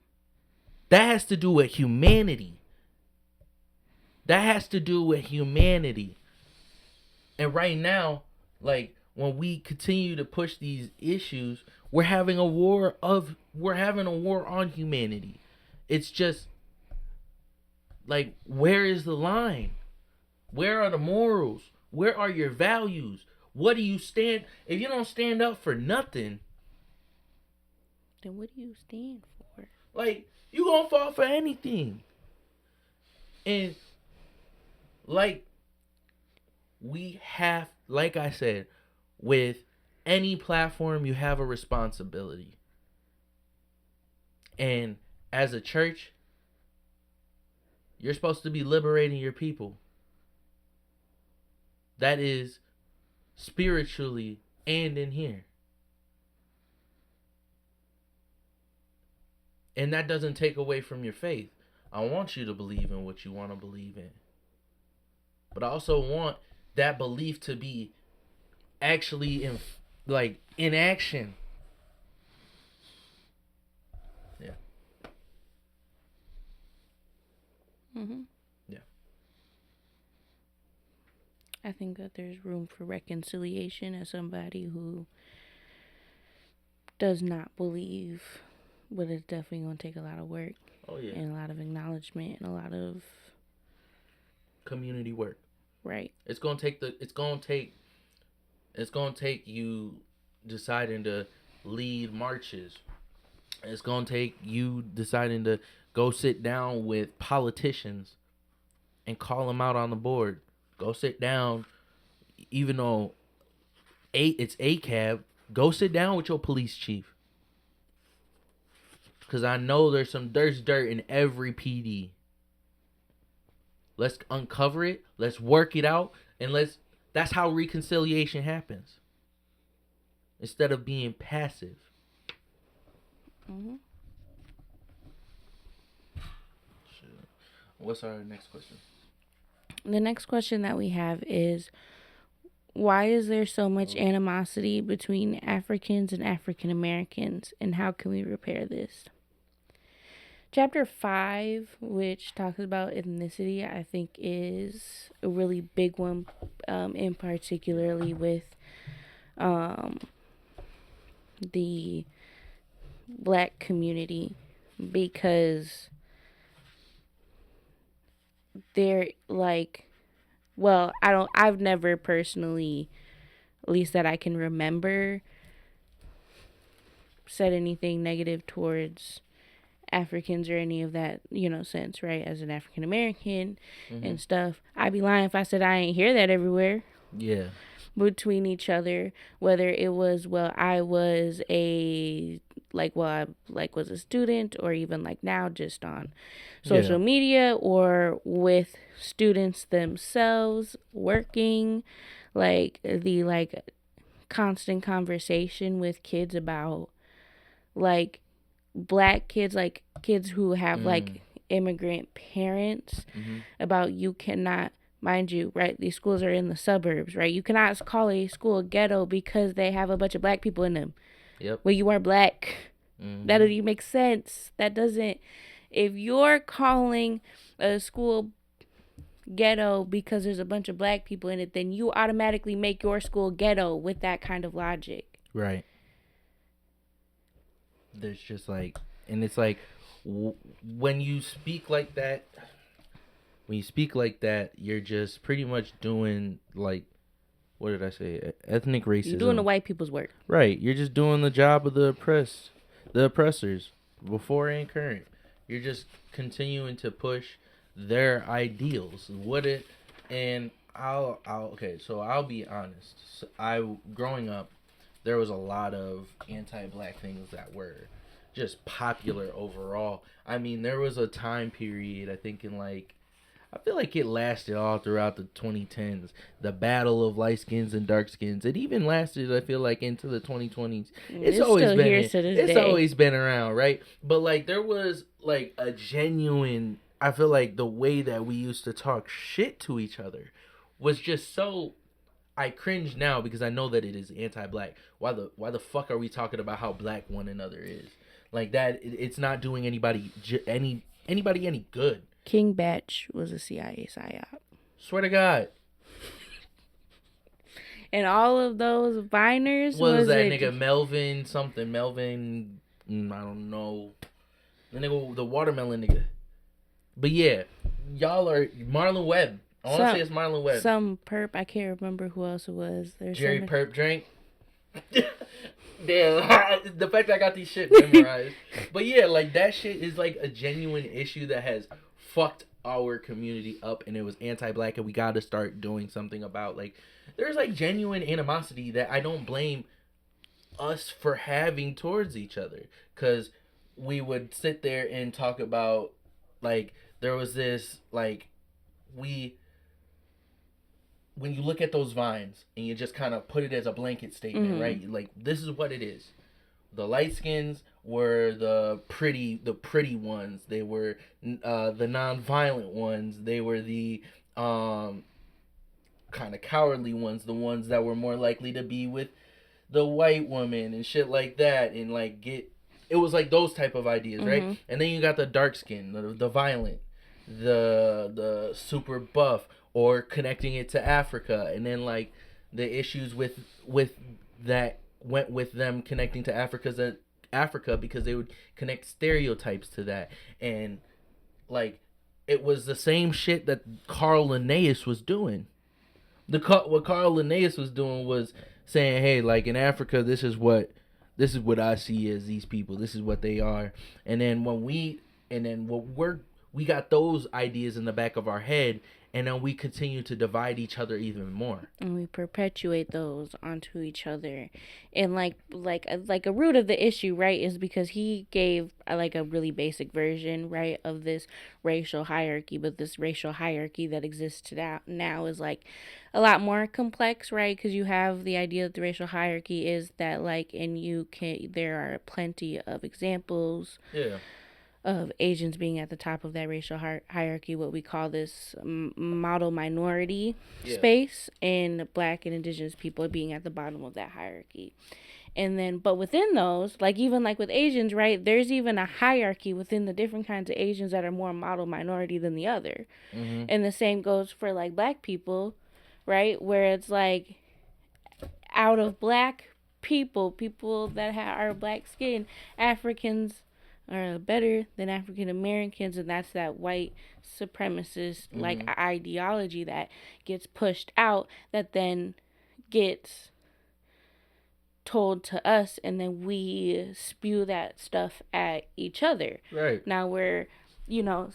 That has to do with humanity. That has to do with humanity. And right now, when we continue to push these issues, we're having a war on humanity. It's just where is the line? Where are the morals? Where are your values? What do you stand? If you don't stand up for nothing, then what do you stand for? You gonna fall for anything. And we have, like I said, with any platform, you have a responsibility. And as a church, you're supposed to be liberating your people. That is spiritually and in here. And that doesn't take away from your faith. I want you to believe in what you want to believe in. But I also want that belief to be actually in action. Yeah. Mm-hmm. Yeah. I think that there's room for reconciliation as somebody who does not believe, but it's definitely going to take a lot of work. Oh yeah. And a lot of acknowledgement and a lot of community work. Right. It's gonna take you deciding to lead marches. It's gonna take you deciding to go sit down with politicians and call them out on the board. Go sit down, even though it's ACAB. Go sit down with your police chief. Because I know there's dirt in every PD. Let's uncover it. Let's work it out. And that's how reconciliation happens. Instead of being passive. Mm-hmm. What's our next question? The next question that we have is, Why is there so much animosity between Africans and African Americans, and how can we repair this? Chapter 5, which talks about ethnicity, I think is a really big one, in particularly with the Black community, because they're like, well, I've never personally, at least that I can remember, said anything negative towards Africans or any of that, sense, right? As an African American and stuff. I'd be lying if I said I ain't hear that everywhere. Yeah. Between each other, whether it was, I was a was a student, or even like now just on social media, or with students themselves working, like the constant conversation with kids about like Black kids, like kids who have like immigrant parents, about you cannot, mind you, right, these schools are in the suburbs, right? You cannot call a school ghetto because they have a bunch of Black people in them. Yep. Well, you are Black. That doesn't even make sense. That doesn't. If you're calling a school ghetto because there's a bunch of Black people in it, then you automatically make your school ghetto with that kind of logic. Right. There's just like, and it's like, when you speak like that, you're just pretty much doing, like, what did I say? Ethnic racism. You're doing the white people's work. Right. You're just doing the job of the oppressors, before and current. You're just continuing to push their ideals. Okay, so I'll be honest. Growing up, there was a lot of anti-Black things that were just popular overall. I mean, there was a time period, I think I feel like it lasted all throughout the 2010s. The battle of light skins and dark skins. It even lasted, I feel like, into the 2020s. It's always been around, right? But like, there was like a genuine, I feel like the way that we used to talk shit to each other was just so, I cringe now because I know that it is anti-Black. Why the fuck are we talking about how Black one another is? Like that, it's not doing anybody any good. King Batch was a CIA psyop. Swear to God. And all of those Viners was that nigga Melvin something? Melvin, I don't know. The watermelon nigga. But yeah, y'all are Marlon Webb. I want to say it's Marlon Webb. Some perp, I can't remember who else it was. Jerry Perp Drink. Damn, the fact that I got these shit memorized. But yeah, like that shit is like a genuine issue that has fucked our community up, and it was anti-Black, and we got to start doing something about, like, there's like genuine animosity that I don't blame us for having towards each other, because we would sit there and talk about, like, there was this, like, when you look at those vines and you just kind of put it as a blanket statement, right? Like, this is what it is. The light skins were the pretty ones. They were the non-violent ones. They were the kind of cowardly ones, the ones that were more likely to be with the white woman and shit like that, and like it was like those type of ideas, right? And then you got the dark skin, the violent, the super buff, or connecting it to Africa, and then like the issues with that went with them connecting to Africa because they would connect stereotypes to that, and like it was the same shit that Carl Linnaeus was doing. What Carl Linnaeus was doing was saying, hey, like in Africa, this is what I see as these people. This is what they are. And then we got those ideas in the back of our head, and then we continue to divide each other even more. And we perpetuate those onto each other. And like a root of the issue, right, is because he gave like a really basic version, right, of this racial hierarchy. But this racial hierarchy that exists now is like a lot more complex, right? Because you have the idea that the racial hierarchy is that, like, and there are plenty of examples. Yeah. of Asians being at the top of that racial hierarchy, what we call this model minority space, and Black and Indigenous people being at the bottom of that hierarchy. And then, but within those, like even like with Asians, right, there's even a hierarchy within the different kinds of Asians that are more model minority than the other. And the same goes for like Black people, right, where it's like out of Black people that are Black skin, Africans are better than African Americans, and that's that white supremacist like ideology that gets pushed out, that then gets told to us, and then we spew that stuff at each other. Right. Now we're,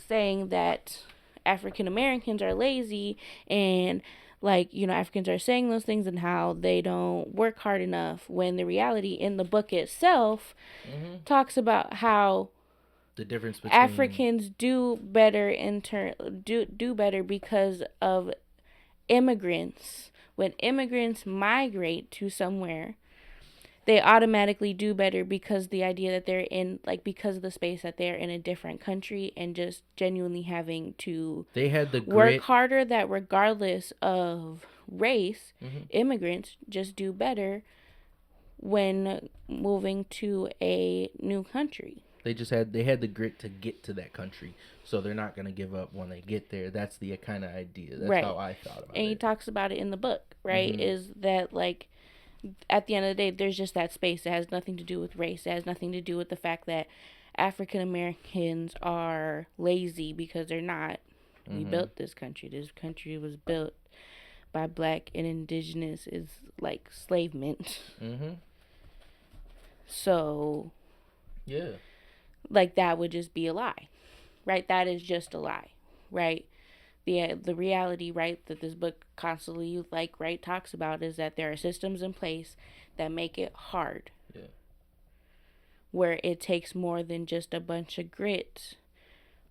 saying that African Americans are lazy, and like, Africans are saying those things and how they don't work hard enough, when the reality in the book itself talks about how the difference between Africans do better do better because of immigrants. When immigrants migrate to somewhere, they automatically do better because the idea that they're in, like, because of the space that they're in a different country, and just genuinely having to work harder, that regardless of race, immigrants just do better when moving to a new country. They had the grit to get to that country, so they're not going to give up when they get there. That's the kind of idea. That's how I thought about it. And he talks about it in the book, right? Is that, like, at the end of the day, there's just that space. It has nothing to do with race. It has nothing to do with the fact that African Americans are lazy, because they're not. We built this country. This country was built by Black and Indigenous, is like enslavement. So, yeah, like, that would just be a lie, right? That is just a lie, right? The reality, right, that this book constantly, like, right, talks about is that there are systems in place that make it hard. Yeah. Where it takes more than just a bunch of grit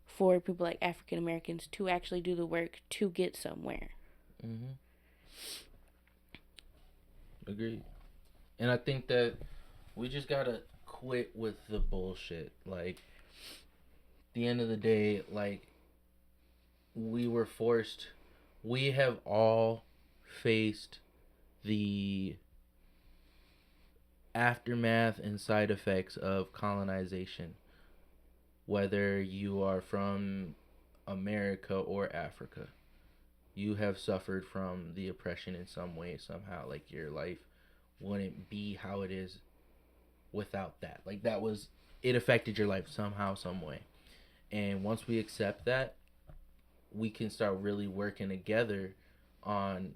for people like African Americans to actually do the work to get somewhere. Agreed. And I think that we just gotta quit with the bullshit. Like, at the end of the day, like, we have all faced the aftermath and side effects of colonization, whether you are from America or Africa. You have suffered from the oppression in some way, somehow. Like, your life wouldn't be how it is without that. Like, it affected your life somehow, some way. And once we accept that, we can start really working together on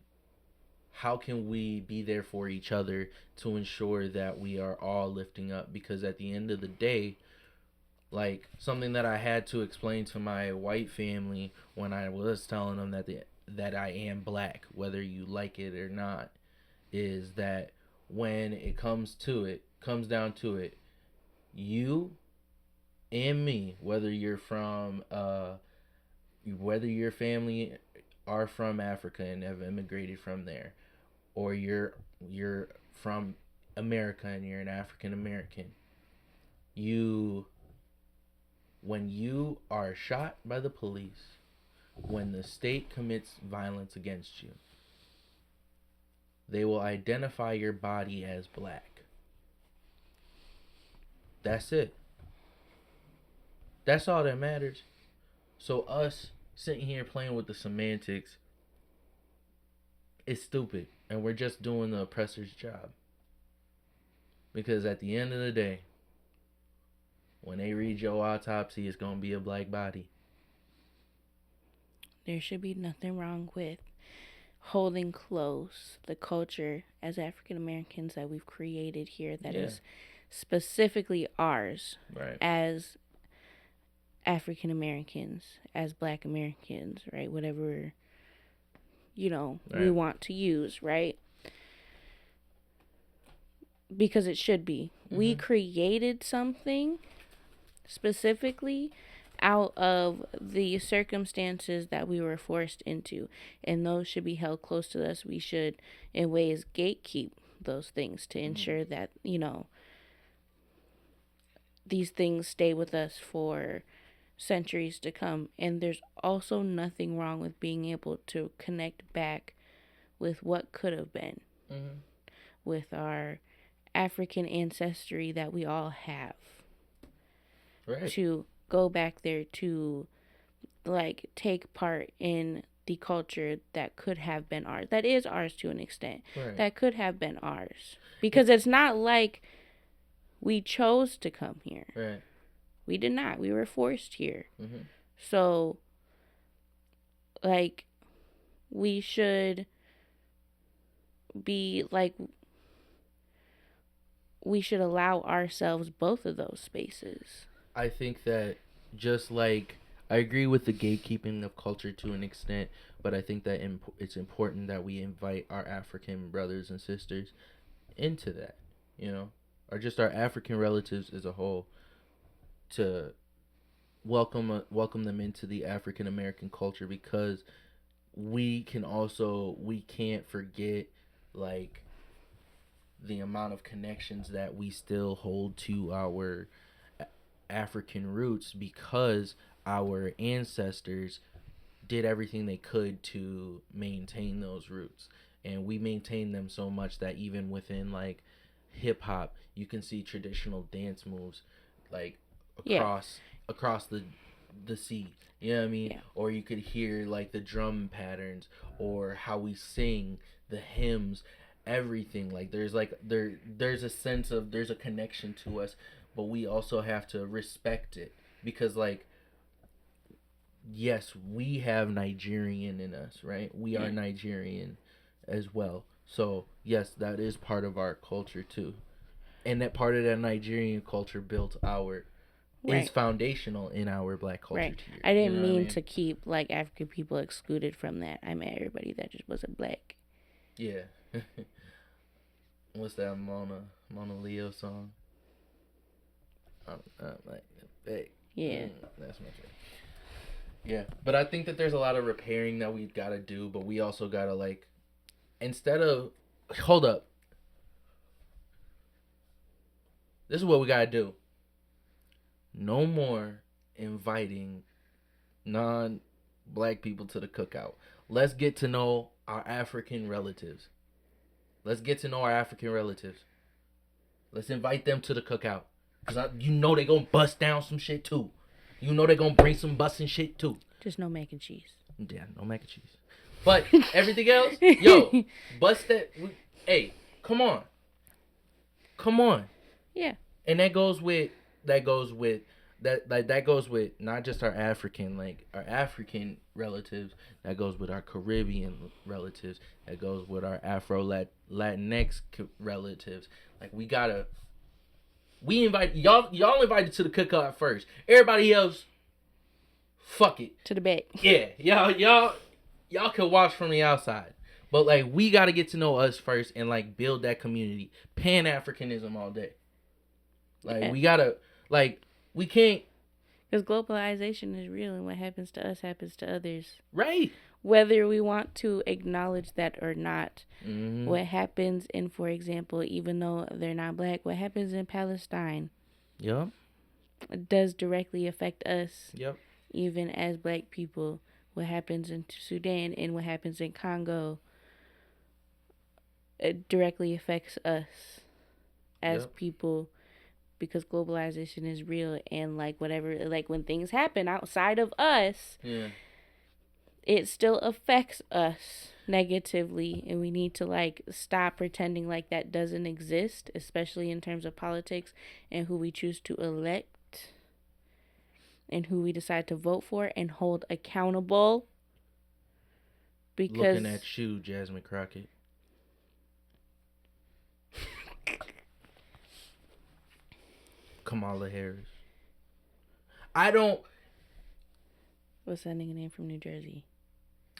how can we be there for each other to ensure that we are all lifting up. Because at the end of the day, like, something that I had to explain to my white family when I was telling them that I am Black, whether you like it or not, is that when it comes down to it, you and me, whether your family are from Africa and have immigrated from there, or you're from America and you're an African American, when you are shot by the police, when the state commits violence against you, they will identify your body as Black. That's it. That's all that matters. So us sitting here playing with the semantics is stupid, and we're just doing the oppressor's job. Because at the end of the day, when they read your autopsy, it's going to be a Black body. There should be nothing wrong with holding close the culture as African Americans that we've created here, that is specifically ours, right, as African Americans, as Black Americans, right? Whatever, we want to use, right? Because it should be. We created something specifically out of the circumstances that we were forced into, and those should be held close to us. We should, in ways, gatekeep those things to ensure that, these things stay with us for centuries to come. And there's also nothing wrong with being able to connect back with what could have been, with our African ancestry that we all have. Right. To go back there to, like, take part in the culture that could have been ours. That is ours to an extent. Right. That could have been ours. Because it's not like we chose to come here. Right. We did not. We were forced here. Mm-hmm. So, like, we should be, like, we should allow ourselves both of those spaces. I think that just like, I agree with the gatekeeping of culture to an extent, but I think that it's important that we invite our African brothers and sisters into that, you know, or just our African relatives as a whole, to welcome them into the African American culture, because we can't forget, like, the amount of connections that we still hold to our African roots, because our ancestors did everything they could to maintain those roots, and we maintain them so much that even within, like, hip hop, you can see traditional dance moves, like, across the sea, you know what I mean? Yeah. Or you could hear, like, the drum patterns, or how we sing, the hymns, everything. Like, there's a sense of, there's a connection to us, but we also have to respect it, because, like, yes, we have Nigerian in us, right? We are Nigerian as well. So yes, that is part of our culture too, and that part of that Nigerian culture built is foundational in our Black culture. Right. Here. I didn't mean to keep, like, African people excluded from that. I meant everybody that just wasn't Black. Yeah. What's that Mona Leo song? Like, hey. Yeah. That's my favorite. Yeah, but I think that there's a lot of repairing that we've got to do, but we also got to, like, instead of, hold up. This is what we got to do. No more inviting non-Black people to the cookout. Let's get to know our African relatives. Let's invite them to the cookout. Because you know they going to bust down some shit too. You know they're going to bring some busting shit too. Just no mac and cheese. Yeah, no mac and cheese. But everything else, yo, bust that. Hey, come on. Yeah. And that goes with not just our African relatives. That goes with our Caribbean relatives. That goes with our Afro Latinx relatives. Like, we invite y'all invited to the cookout first. Everybody else, fuck it. To the back. Yeah, y'all can watch from the outside. But, like, we got to get to know us first and, like, build that community. Pan-Africanism all day. Like, we got to, like, we can't. Because globalization is real, and what happens to us happens to others. Right. Whether we want to acknowledge that or not. Mm-hmm. What happens in, for example, even though they're not Black, what happens in Palestine. Yep. Does directly affect us. Yep. Even as Black people. What happens in Sudan and what happens in Congo, it directly affects us as people, because globalization is real, and, like, whatever, like, when things happen outside of us, it still affects us negatively, and we need to, like, stop pretending like that doesn't exist, especially in terms of politics and who we choose to elect and who we decide to vote for and hold accountable. Because looking at you, Jasmine Crockett. Kamala Harris. What's that nigga name from New Jersey?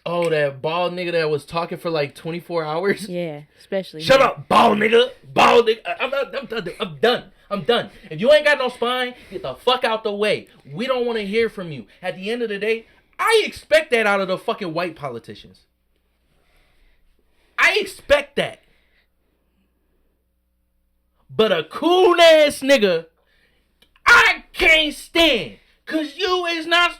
Oh, that bald nigga that was talking for like 24 hours? Yeah, especially. Shut up, bald nigga. Bald nigga. I'm done. If you ain't got no spine, get the fuck out the way. We don't want to hear from you. At the end of the day, I expect that out of the fucking white politicians. I expect that. But a cool ass nigga, I I can't stand. Cause you is not.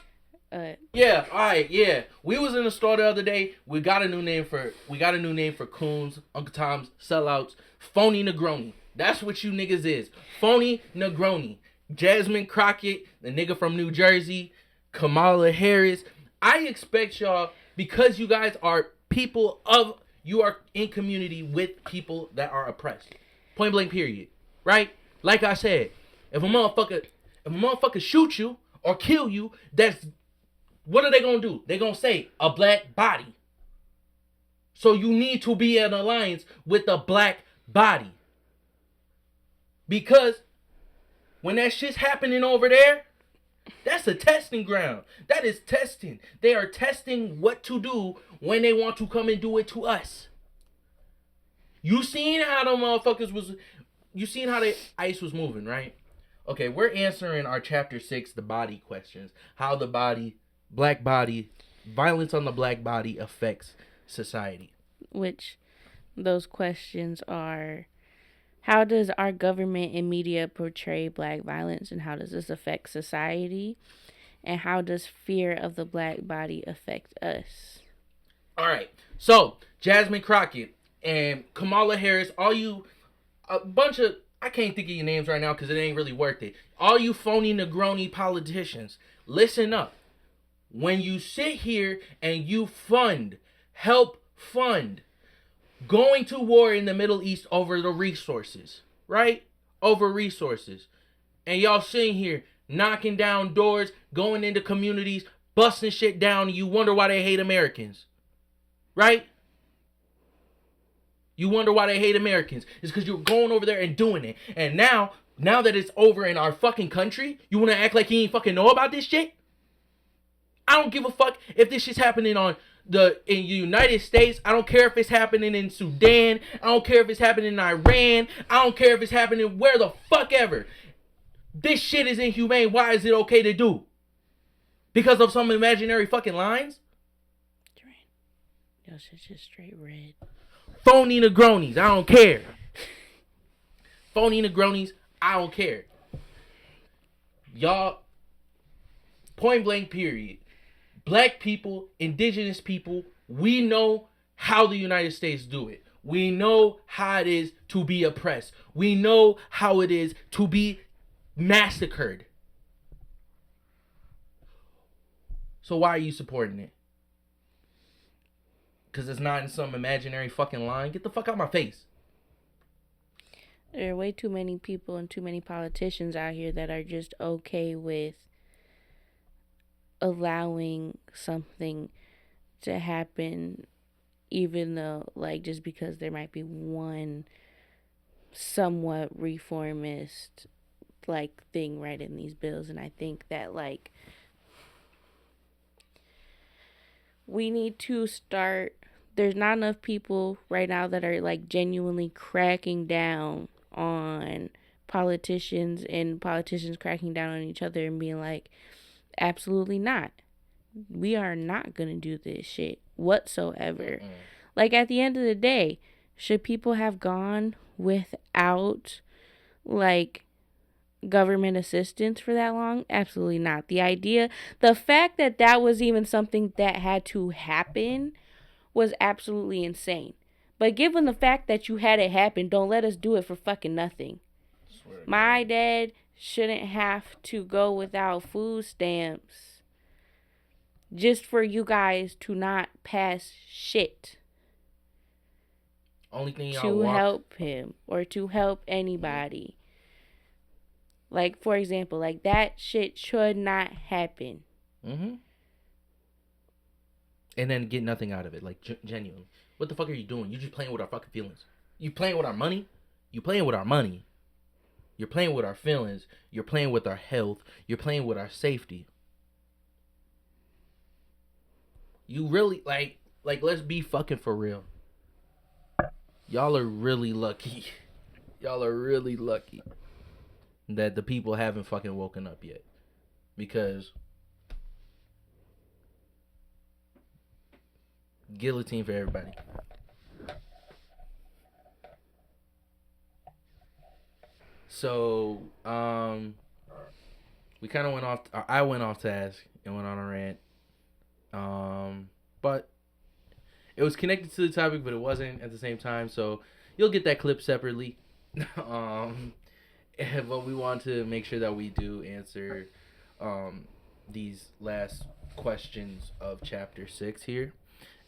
Yeah, alright, yeah. We was in the store the other day. We got a new name for coons, Uncle Tom's, sellouts, phony Negroni. That's what you niggas is. Phony Negroni. Jasmine Crockett, the nigga from New Jersey, Kamala Harris. I expect y'all, because you guys are you are in community with people that are oppressed. Point blank period. Right? Like I said, if a motherfucker shoot you or kill you, what are they gonna do? They gonna say a black body. So you need to be in alliance with a black body. Because when that shit's happening over there, that's a testing ground. That is testing. They are testing what to do when they want to come and do it to us. You seen how the ice was moving, right? Okay, we're answering our chapter 6, the body questions. How the body, black body, violence on the black body affects society. Which those questions are: how does our government and media portray black violence, and how does this affect society? And how does fear of the black body affect us? All right. So, Jasmine Crockett and Kamala Harris, a bunch of, I can't think of your names right now because it ain't really worth it. All you phony Negroni politicians, listen up. When you sit here and you help fund going to war in the Middle East over the resources, right? Over resources. And y'all sitting here knocking down doors, going into communities, busting shit down, and you wonder why they hate Americans. Right? You wonder why they hate Americans. It's because you're going over there and doing it. And now that it's over in our fucking country, you want to act like you ain't fucking know about this shit? I don't give a fuck if this shit's happening in the United States. I don't care if it's happening in Sudan. I don't care if it's happening in Iran. I don't care if it's happening where the fuck ever. This shit is inhumane. Why is it okay to do? Because of some imaginary fucking lines? Yo, shit's just straight red. Phony Negronis, I don't care. Phony Negronis, I don't care. Y'all, point blank period. Black people, indigenous people, we know how the United States do it. We know how it is to be oppressed. We know how it is to be massacred. So why are you supporting it? Because it's not in some imaginary fucking line. Get the fuck out of my face. There are way too many people and too many politicians out here that are just okay with allowing something to happen, even though, like, just because there might be one somewhat reformist, like, thing right in these bills. And I think that, like, we need to start. There's not enough people right now that are, like, genuinely cracking down on politicians, and politicians cracking down on each other and being like, absolutely not. We are not going to do this shit whatsoever. Like, at the end of the day, should people have gone without, like, government assistance for that long? Absolutely not. The fact that was even something that had to happen was absolutely insane. But given the fact that you had it happen, don't let us do it for fucking nothing. My dad shouldn't have to go without food stamps just for you guys to not pass shit. Only thing to help him or to help anybody. Like, for example, like, that shit should not happen. And then get nothing out of it. Like, genuinely. What the fuck are you doing? You just playing with our fucking feelings. You playing with our money? You playing with our money. You're playing with our feelings. You're playing with our health. You're playing with our safety. You really, like, let's be fucking for real. Y'all are really lucky. Y'all are really lucky that the people haven't fucking woken up yet. Because guillotine for everybody. So, we kind of went off. I went off task and went on a rant. But it was connected to the topic, but it wasn't at the same time. So you'll get that clip separately. But we want to make sure that we do answer these last questions of chapter 6 here.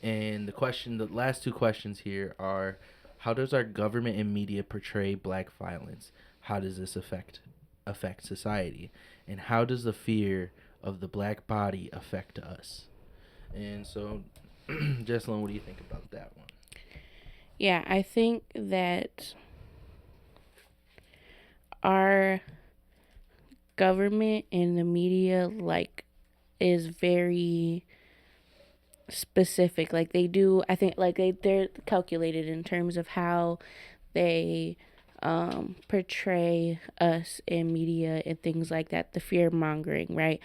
And the last two questions here are: how does our government and media portray black violence? How does this affect society? And how does the fear of the black body affect us? And so, Jessalyn, what do you think about that one? Yeah, I think that our government and the media, like, is very specific. Like, they do, I think, like, they're calculated in terms of how they portray us in media and things like that. The fear mongering, right?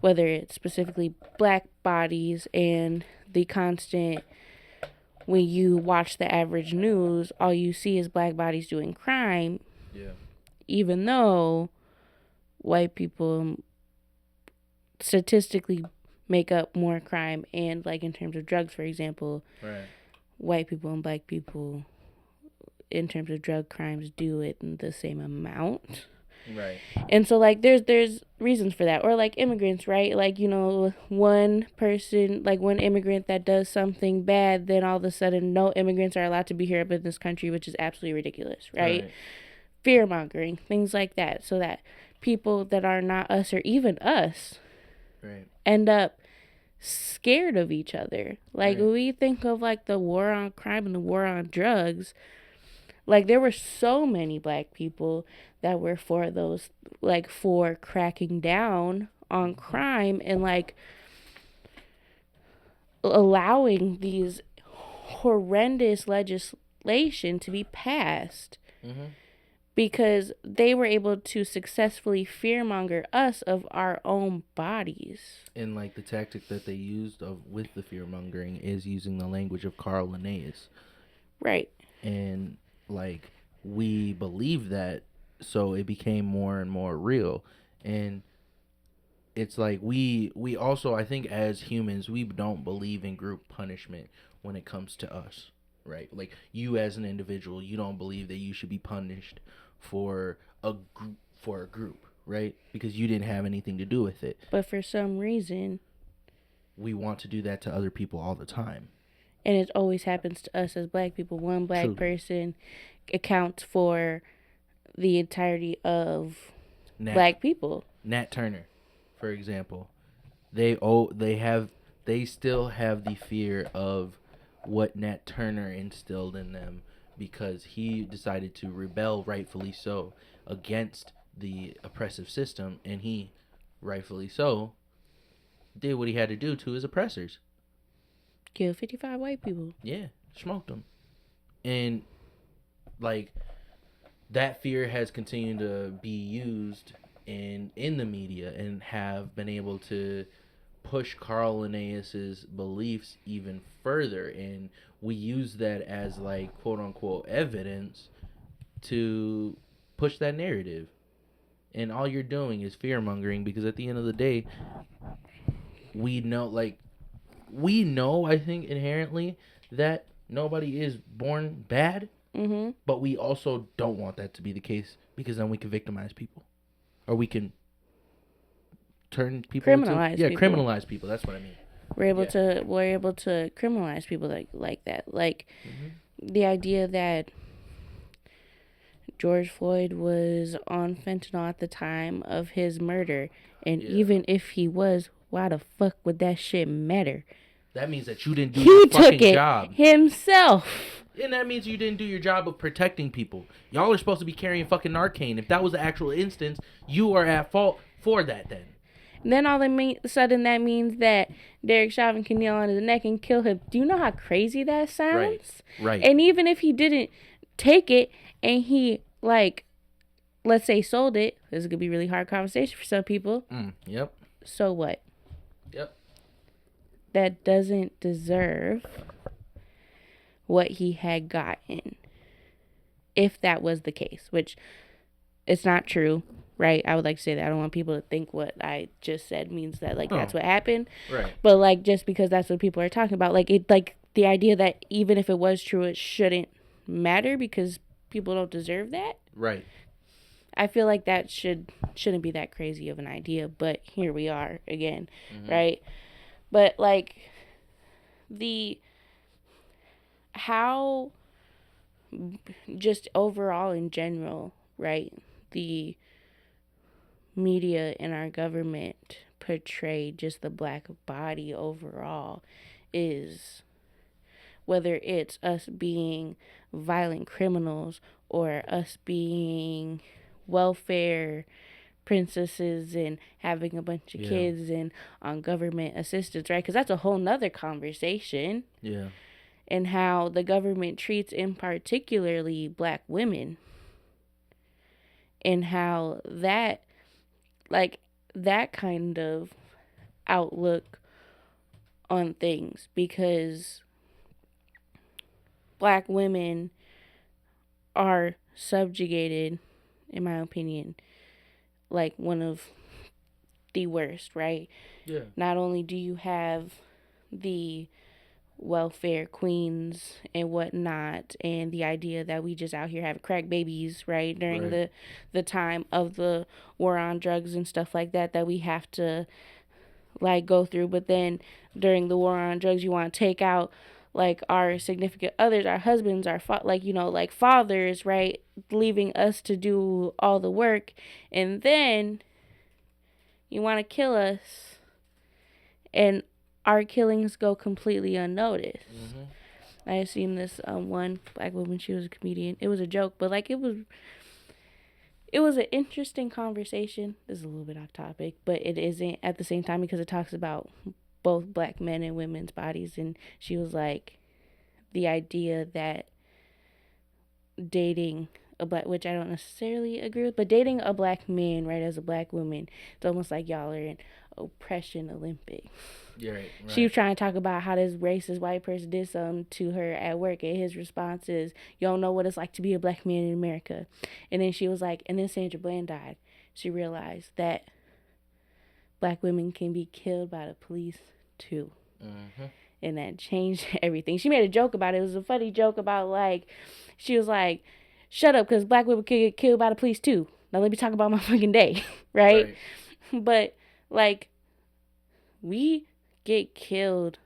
Whether it's specifically black bodies and the constant, when you watch the average news, all you see is black bodies doing crime. Yeah. Even though white people statistically make up more crime, and like in terms of drugs, for example, right, white people and black people in terms of drug crimes do it in the same amount. Right. And so, like, there's reasons for that. Or, like, immigrants, right? Like, you know, one person, like, one immigrant that does something bad, then all of a sudden no immigrants are allowed to be here up in this country, which is absolutely ridiculous, right? Fear-mongering, things like that, so that people that are not us, or even us, right, end up scared of each other. Like, when we think of, like, the war on crime and the war on drugs, like, there were so many black people that were for those, like, for cracking down on crime and, like, allowing these horrendous legislation to be passed. Because they were able to successfully fearmonger us of our own bodies. And, like, the tactic that they used with the fear-mongering is using the language of Carl Linnaeus. Right. And, like, we believe that, so it became more and more real. And it's like we also, I think, as humans, we don't believe in group punishment when it comes to us, right? Like, you as an individual, you don't believe that you should be punished for a group, right? Because you didn't have anything to do with it. But for some reason, we want to do that to other people all the time. And it always happens to us as black people. One black person accounts for the entirety of black people. Nat Turner, for example, they still have the fear of what Nat Turner instilled in them, because he decided to rebel, rightfully so, against the oppressive system, and he, rightfully so, did what he had to do to his oppressors. Killed 55 white people. Yeah, smoked them. And, like, that fear has continued to be used in the media and have been able to push Carl Linnaeus's beliefs even further. And we use that as, like, quote-unquote evidence to push that narrative. And all you're doing is fear-mongering, because at the end of the day, we know, I think, inherently that nobody is born bad, but we also don't want that to be the case, because then we can victimize people, or we can turn people criminalize people. That's what I mean. We're able to criminalize people like that. Like, the idea that George Floyd was on fentanyl at the time of his murder, and even if he was, why the fuck would that shit matter? That means that you didn't do your fucking job himself. And that means you didn't do your job of protecting people. Y'all are supposed to be carrying fucking Narcan. If that was the actual instance, you are at fault for that then. And then all of a sudden that means that Derek Chauvin can kneel on his neck and kill him. Do you know how crazy that sounds? Right. And even if he didn't take it and he, like, let's say sold it, this is going to be a really hard conversation for some people. Yep. So what? Yep. That doesn't deserve what he had gotten, if that was the case, which it's not true, right? I would like to say that. I don't want people to think what I just said means that, like, that's what happened. Right. But, like, just because that's what people are talking about, like, it, like, the idea that even if it was true, it shouldn't matter because people don't deserve that. Right. I feel like that shouldn't be that crazy of an idea, but here we are again, right? But, like, how just overall in general, right, the media and our government portray just the black body overall is, whether it's us being violent criminals or us being welfare princesses and having a bunch of kids and on government assistance, right? Because that's a whole nother conversation. Yeah. And how the government treats, in particularly, black women, and how that, like, that kind of outlook on things, because black women are subjugated, in my opinion, like one of the worst, right? Yeah. Not only do you have the welfare queens and whatnot, and the idea that we just out here having crack babies, right, during the time of the war on drugs and stuff like that, that we have to, like, go through. But then during the war on drugs, you want to take out, like, our significant others, our husbands, our like, you know, like, fathers, right, leaving us to do all the work, and then you want to kill us, and our killings go completely unnoticed. I seen this one black woman. She was a comedian. It was a joke, but, like, it was an interesting conversation. This is a little bit off topic, but it isn't at the same time, because it talks about both black men and women's bodies. And she was like, the idea that dating a black, which I don't necessarily agree with, but dating a black man, right, as a black woman, it's almost like y'all are in oppression Olympics. Yeah, right. She was trying to talk about how this racist white person did something to her at work, and his response is, "You don't know what it's like to be a black man in America." And then she was like, and then Sandra Bland died. She realized that black women can be killed by the police too. And that changed everything. She made a joke about it. It was a funny joke about, like, she was like, "Shut up, because black women can get killed by the police too. Now let me talk about my fucking day," right? But, like, we get killed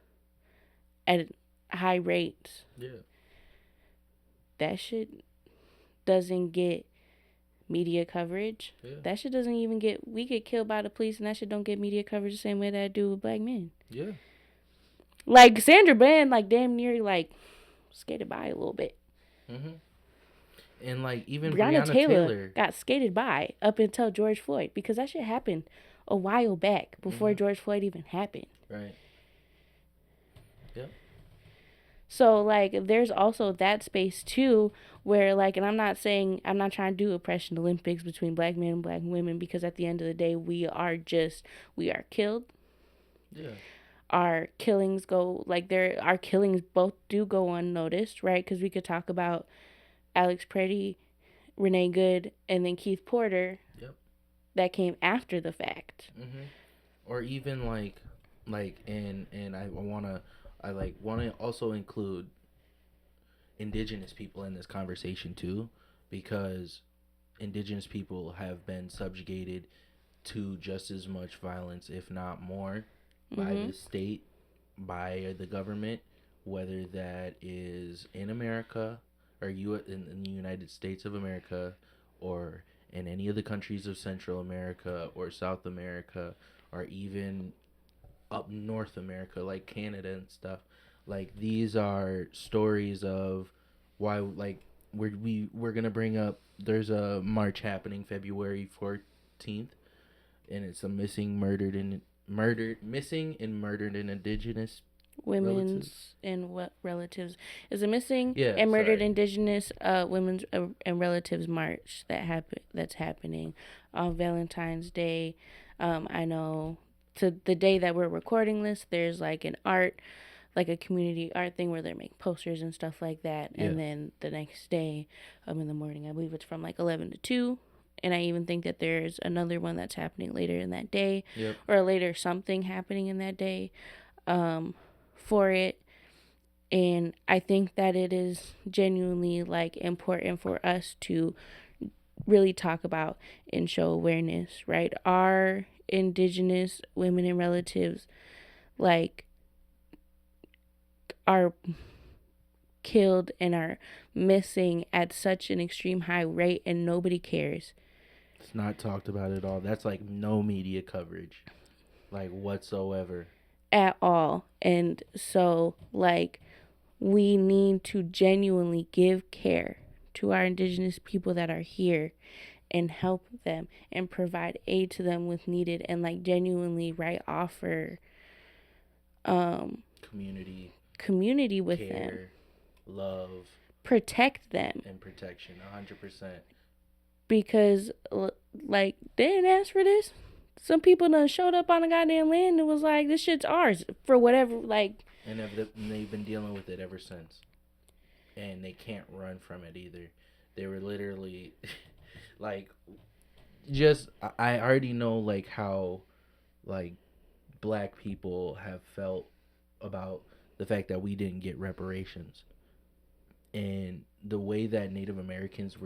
at high rates. Yeah. That shit doesn't get media coverage. Yeah. That shit doesn't even get, we get killed by the police, and that shit don't get media coverage the same way that I do with black men. Yeah. Like, Sandra Bland, like, damn near, like, skated by a little bit. And, like, even Breonna Breonna Taylor got skated by up until George Floyd, because that shit happened a while back before George Floyd even happened. Right. Yep. So, like, there's also that space too, where, like, and I'm not trying to do oppression Olympics between black men and black women, because at the end of the day, we are killed. Yeah. Our killings go, like, our killings both do go unnoticed, right? Because we could talk about Alex Preddy, Renee Good, and then Keith Porter. Yep. That came after the fact. Or even like, and I wanna also include indigenous people in this conversation too, because indigenous people have been subjugated to just as much violence, if not more, by the state, by the government, whether that is in America or in the United States of America, or in any of the countries of Central America or South America, or even up North America, like Canada and stuff. Like, these are stories of why, like, we're gonna bring up, there's a march happening February 14th, and it's a missing and murdered indigenous Women's relatives. and what relatives is a missing Yeah, and murdered sorry. indigenous women's and relatives march that's happening on Valentine's Day. I know, to the day that we're recording this, there's like a community art thing where they're making posters and stuff like that. Yeah. And then the next day, in the morning, I believe it's from like 11 to 2, and I even think that there's another one that's happening later in that day, Yep. or later something happening in that day for it. And I think that it is genuinely like important for us to really talk about and show awareness, right? Our indigenous women and relatives like are killed and are missing at such an extreme high rate, and nobody cares. It's not talked about at all. That's like no media coverage, like whatsoever. At all. And so like we need to genuinely give care to our indigenous people that are here and help them and provide aid to them with needed, and like genuinely offer community with care, them, love, protect them, and protection 100%. because like they didn't ask for this. Some people done showed up on the goddamn land and was like, this shit's ours for whatever, like. And they've been dealing with it ever since. And they can't run from it either. They were literally, like, just, I already know, like, how, like, black people have felt about the fact that we didn't get reparations. And the way that Native Americans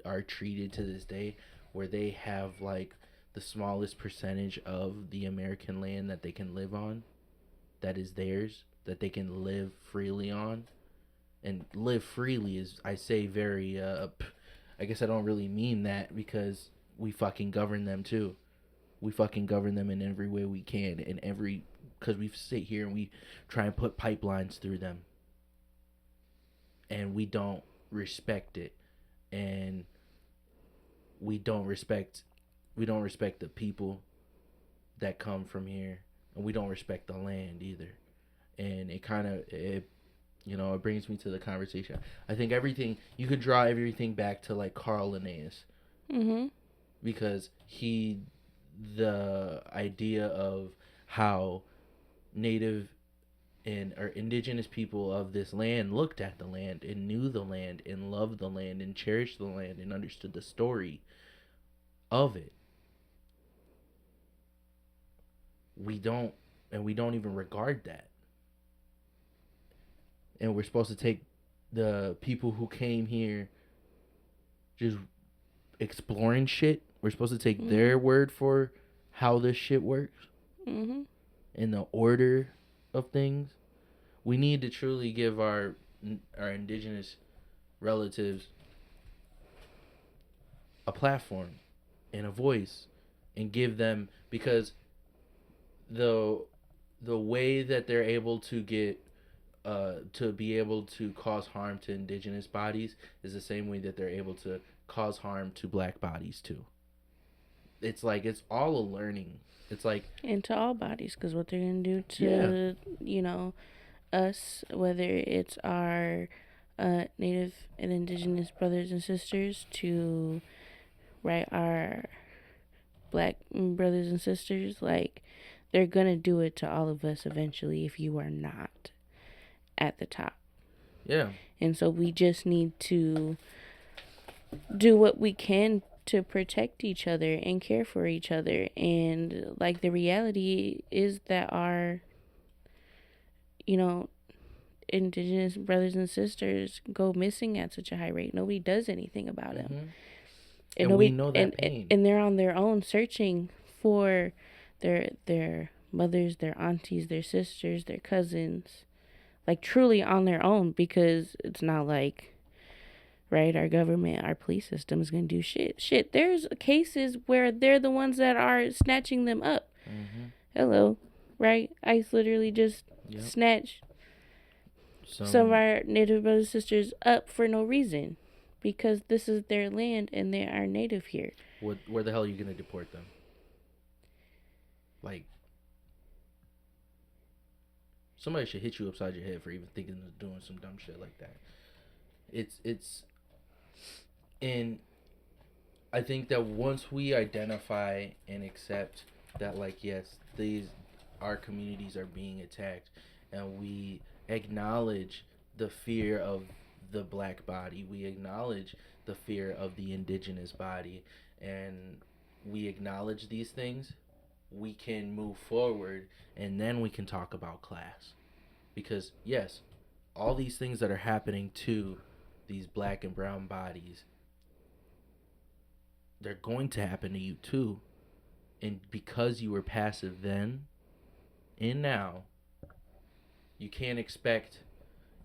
are treated to this day, where they have, like, the smallest percentage of the American land that they can live on, that is theirs, that they can live freely on. And live freely is, I say, very, I guess I don't really mean that, because we fucking govern them too. We fucking govern them in every way we can, because we sit here and we try and put pipelines through them. And we don't respect it. And we don't respect the people that come from here, and we don't respect the land either. And it brings me to the conversation. I think you could draw everything back to like Carl Linnaeus, because the idea of how native or indigenous people of this land looked at the land and knew the land and loved the land and cherished the land and understood the story of it. We don't even regard that. And we're supposed to take the people who came here just exploring shit. We're supposed to take their word for how this shit works. And the order of things. We need to truly give our indigenous relatives a platform and a voice, and give them, because the way that they're able to get to be able to cause harm to indigenous bodies is the same way that they're able to cause harm to black bodies too. It's like, it's all a learning. It's like, into all bodies, because what they're gonna do to us, whether it's our native and indigenous brothers and sisters, to our black brothers and sisters, like, they're gonna do it to all of us eventually if you are not at the top. yeah. And so we just need to do what we can to protect each other and care for each other. And like, the reality is that our indigenous brothers and sisters go missing at such a high rate. Nobody does anything about them. And we know that pain. And they're on their own searching for their mothers, their aunties, their sisters, their cousins, like truly on their own, because it's not like, our government, our police system is going to do shit. There's cases where they're the ones that are snatching them up. Hello, right? ICE literally just snatched some of our native brothers and sisters up for no reason, because this is their land and they are native here. Where the hell are you going to deport them? Like, somebody should hit you upside your head for even thinking of doing some dumb shit like that. And I think that once we identify and accept that, like, yes, our communities are being attacked, and we acknowledge the fear of the black body, we acknowledge the fear of the indigenous body, and we acknowledge these things, we can move forward, and then we can talk about class. Because yes, all these things that are happening to these black and brown bodies, they're going to happen to you too. And because you were passive then and now, you can't expect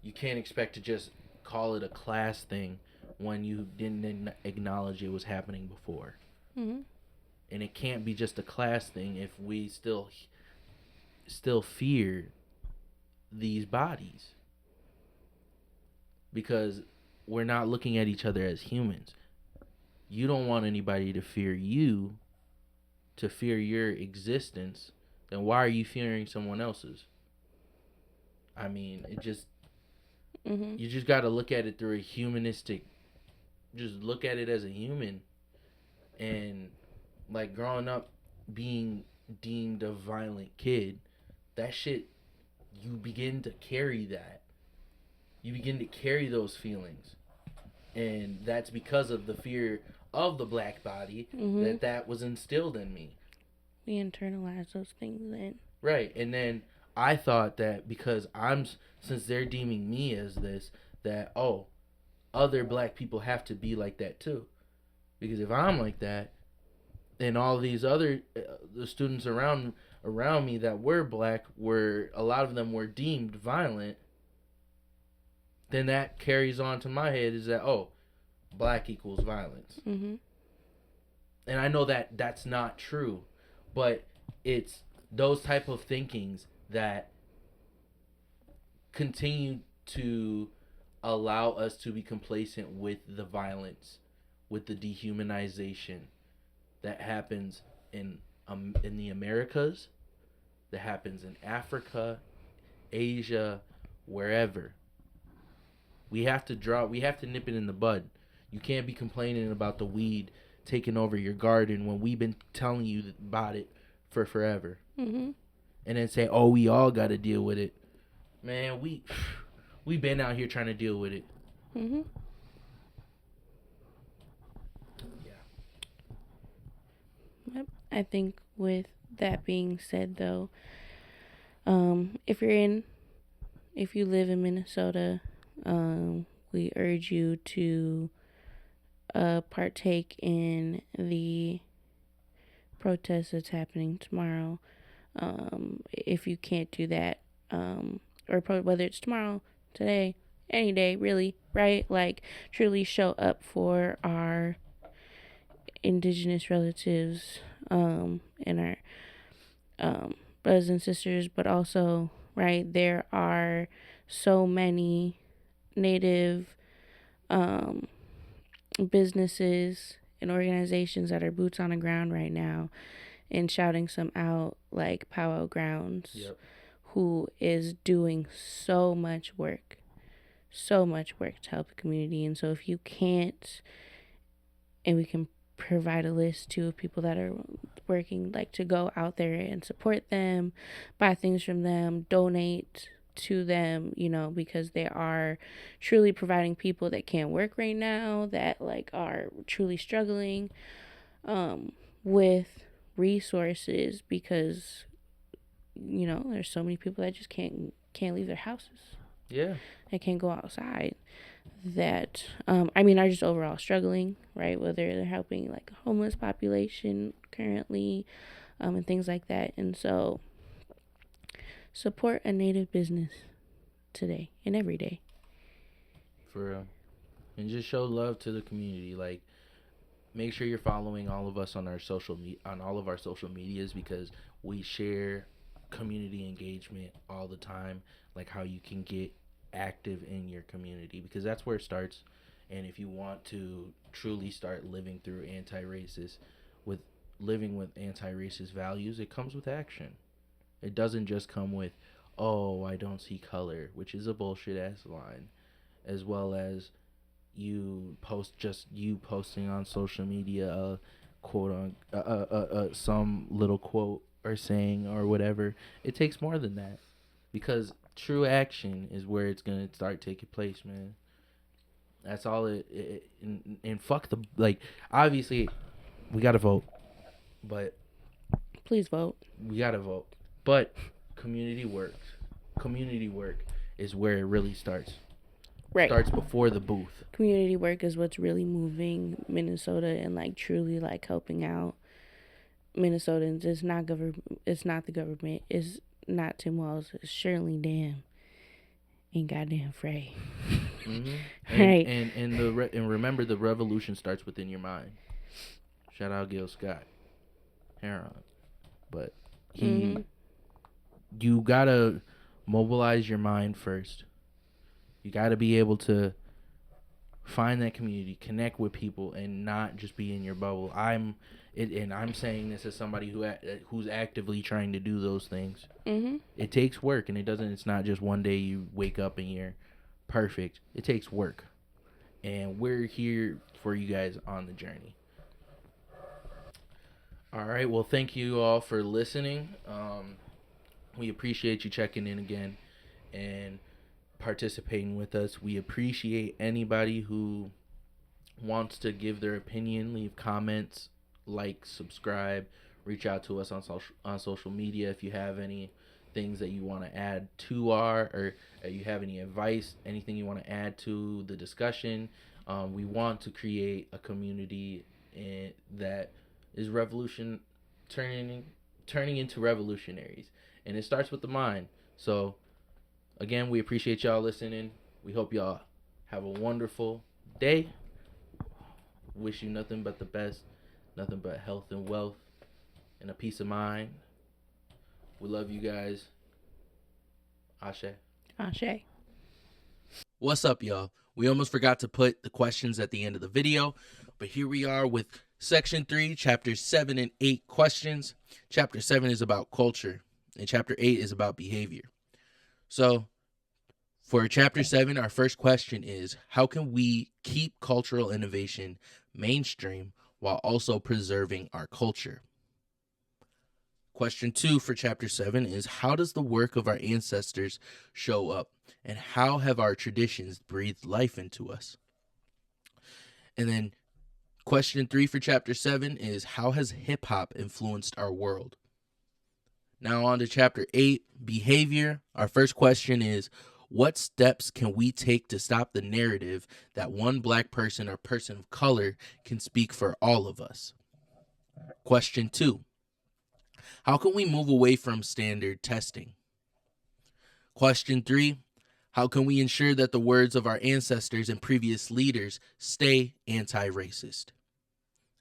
to just call it a class thing when you didn't acknowledge it was happening before. Mm-hmm. And it can't be just a class thing if we still fear these bodies, because we're not looking at each other as humans. You don't want anybody to fear you, to fear your existence. Then why are you fearing someone else's? I mean, it just you just got to look at it through a humanistic, just look at it as a human. And like growing up being deemed a violent kid, that shit, you begin to carry that. You begin to carry those feelings. And that's because of the fear of the black body that was instilled in me. We internalize those things then. Right. And then I thought that because since they're deeming me as this, that, oh, other black people have to be like that too. Because if I'm like that, then all these other the students around me that were black, a lot of them were deemed violent. Then that carries on to my head is that, oh, black equals violence. Mm-hmm. And I know that that's not true, but it's those type of thinkings that continue to allow us to be complacent with the violence, with the dehumanization that happens in the Americas, that happens in Africa, Asia, wherever. We have to nip it in the bud. You can't be complaining about the weed taking over your garden when we've been telling you about it for forever. Mm-hmm. And then say, oh, we all got to deal with it. Man, we been out here trying to deal with it. Mm-hmm. Yeah. I think with that being said, though, if you live in Minnesota, we urge you to partake in the protest that's happening tomorrow. If you can't do that, or whether it's tomorrow, today, any day, really, right? Like, truly show up for our indigenous relatives, and our brothers and sisters, but also, right, there are so many Native businesses and organizations that are boots on the ground right now and shouting some out, like Powwow Grounds, Yep. who is doing so much work to help the community. And so if you can't, and we can provide a list too of people that are working, like, to go out there and support them, buy things from them, donate to them, because they are truly providing people that can't work right now, that like are truly struggling with resources, because there's so many people that just can't leave their houses. Yeah. They can't go outside, that are just overall struggling, right? Whether they're helping like a homeless population currently, and things like that. And so support a Native business today and every day. For real. And just show love to the community. Like, make sure you're following all of us on our on all of our social medias, because we share community engagement all the time, like how you can get active in your community, because that's where it starts. And if you want to truly start living through living with anti-racist values, it comes with action. It doesn't just come with, oh, I don't see color, which is a bullshit ass line, as well as you posting on social media a quote on some little quote or saying or whatever. It takes more than that, because true action is where it's gonna start taking place, man. That's all and fuck the, like, obviously we gotta vote, but Please vote. we gotta vote. But community work is where it really starts. Right. Starts before the booth. Community work is what's really moving Minnesota and like truly like helping out Minnesotans. It's not the government. It's not Tim Walz. It's Shirley Dam and goddamn Frey. Mm-hmm. Right. And remember, the revolution starts within your mind. Shout out Gil Scott Heron. But you gotta mobilize your mind first. You gotta be able to find that community, connect with people, and not just be in your bubble. I'm saying this as somebody who's actively trying to do those things. Mm-hmm. It takes work, and it's not just one day you wake up and you're perfect. It takes work, and we're here for you guys on the journey. All right, well, thank you all for listening. We appreciate you checking in again and participating with us. We appreciate anybody who wants to give their opinion, leave comments, like, subscribe, reach out to us on social media if you have any things that you want to add to or you have any advice, anything you want to add to the discussion. We want to create a community that is turning into revolutionaries, and it starts with the mind. So again, we appreciate y'all listening. We hope y'all have a wonderful day. Wish you nothing but the best, nothing but health and wealth and a peace of mind. We love you guys. Ashe. Ashe. What's up, y'all? We almost forgot to put the questions at the end of the video, but here we are with Section 3, Chapters 7 and 8 questions. Chapter 7 is about culture, and Chapter 8 is about behavior. So, for Chapter 7, our first question is, how can we keep cultural innovation mainstream while also preserving our culture? Question 2 for Chapter 7 is, how does the work of our ancestors show up, and how have our traditions breathed life into us? And then Question 3 for Chapter 7 is, how has hip-hop influenced our world? Now on to Chapter 8, behavior. Our first question is, what steps can we take to stop the narrative that one black person or person of color can speak for all of us? Question 2, how can we move away from standard testing? Question 3, how can we ensure that the words of our ancestors and previous leaders stay anti-racist?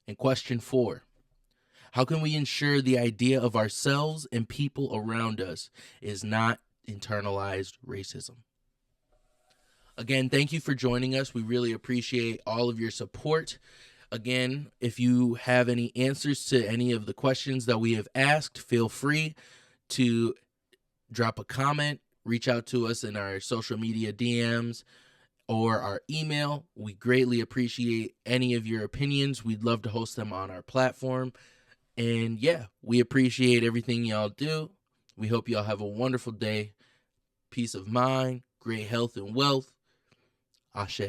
And question 4, how can we ensure the idea of ourselves and people around us is not internalized racism? Again, thank you for joining us. We really appreciate all of your support. Again, if you have any answers to any of the questions that we have asked, feel free to drop a comment, reach out to us in our social media DMs or our email. We greatly appreciate any of your opinions. We'd love to host them on our platform. And yeah, we appreciate everything y'all do. We hope y'all have a wonderful day. Peace of mind, great health and wealth. Ashe.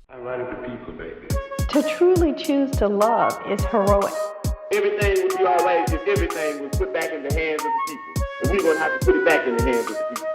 I run it for people, baby. To truly choose to love is heroic. Everything would be all right if everything was put back in the hands of the people. And we're going to have to put it back in the hands of the people.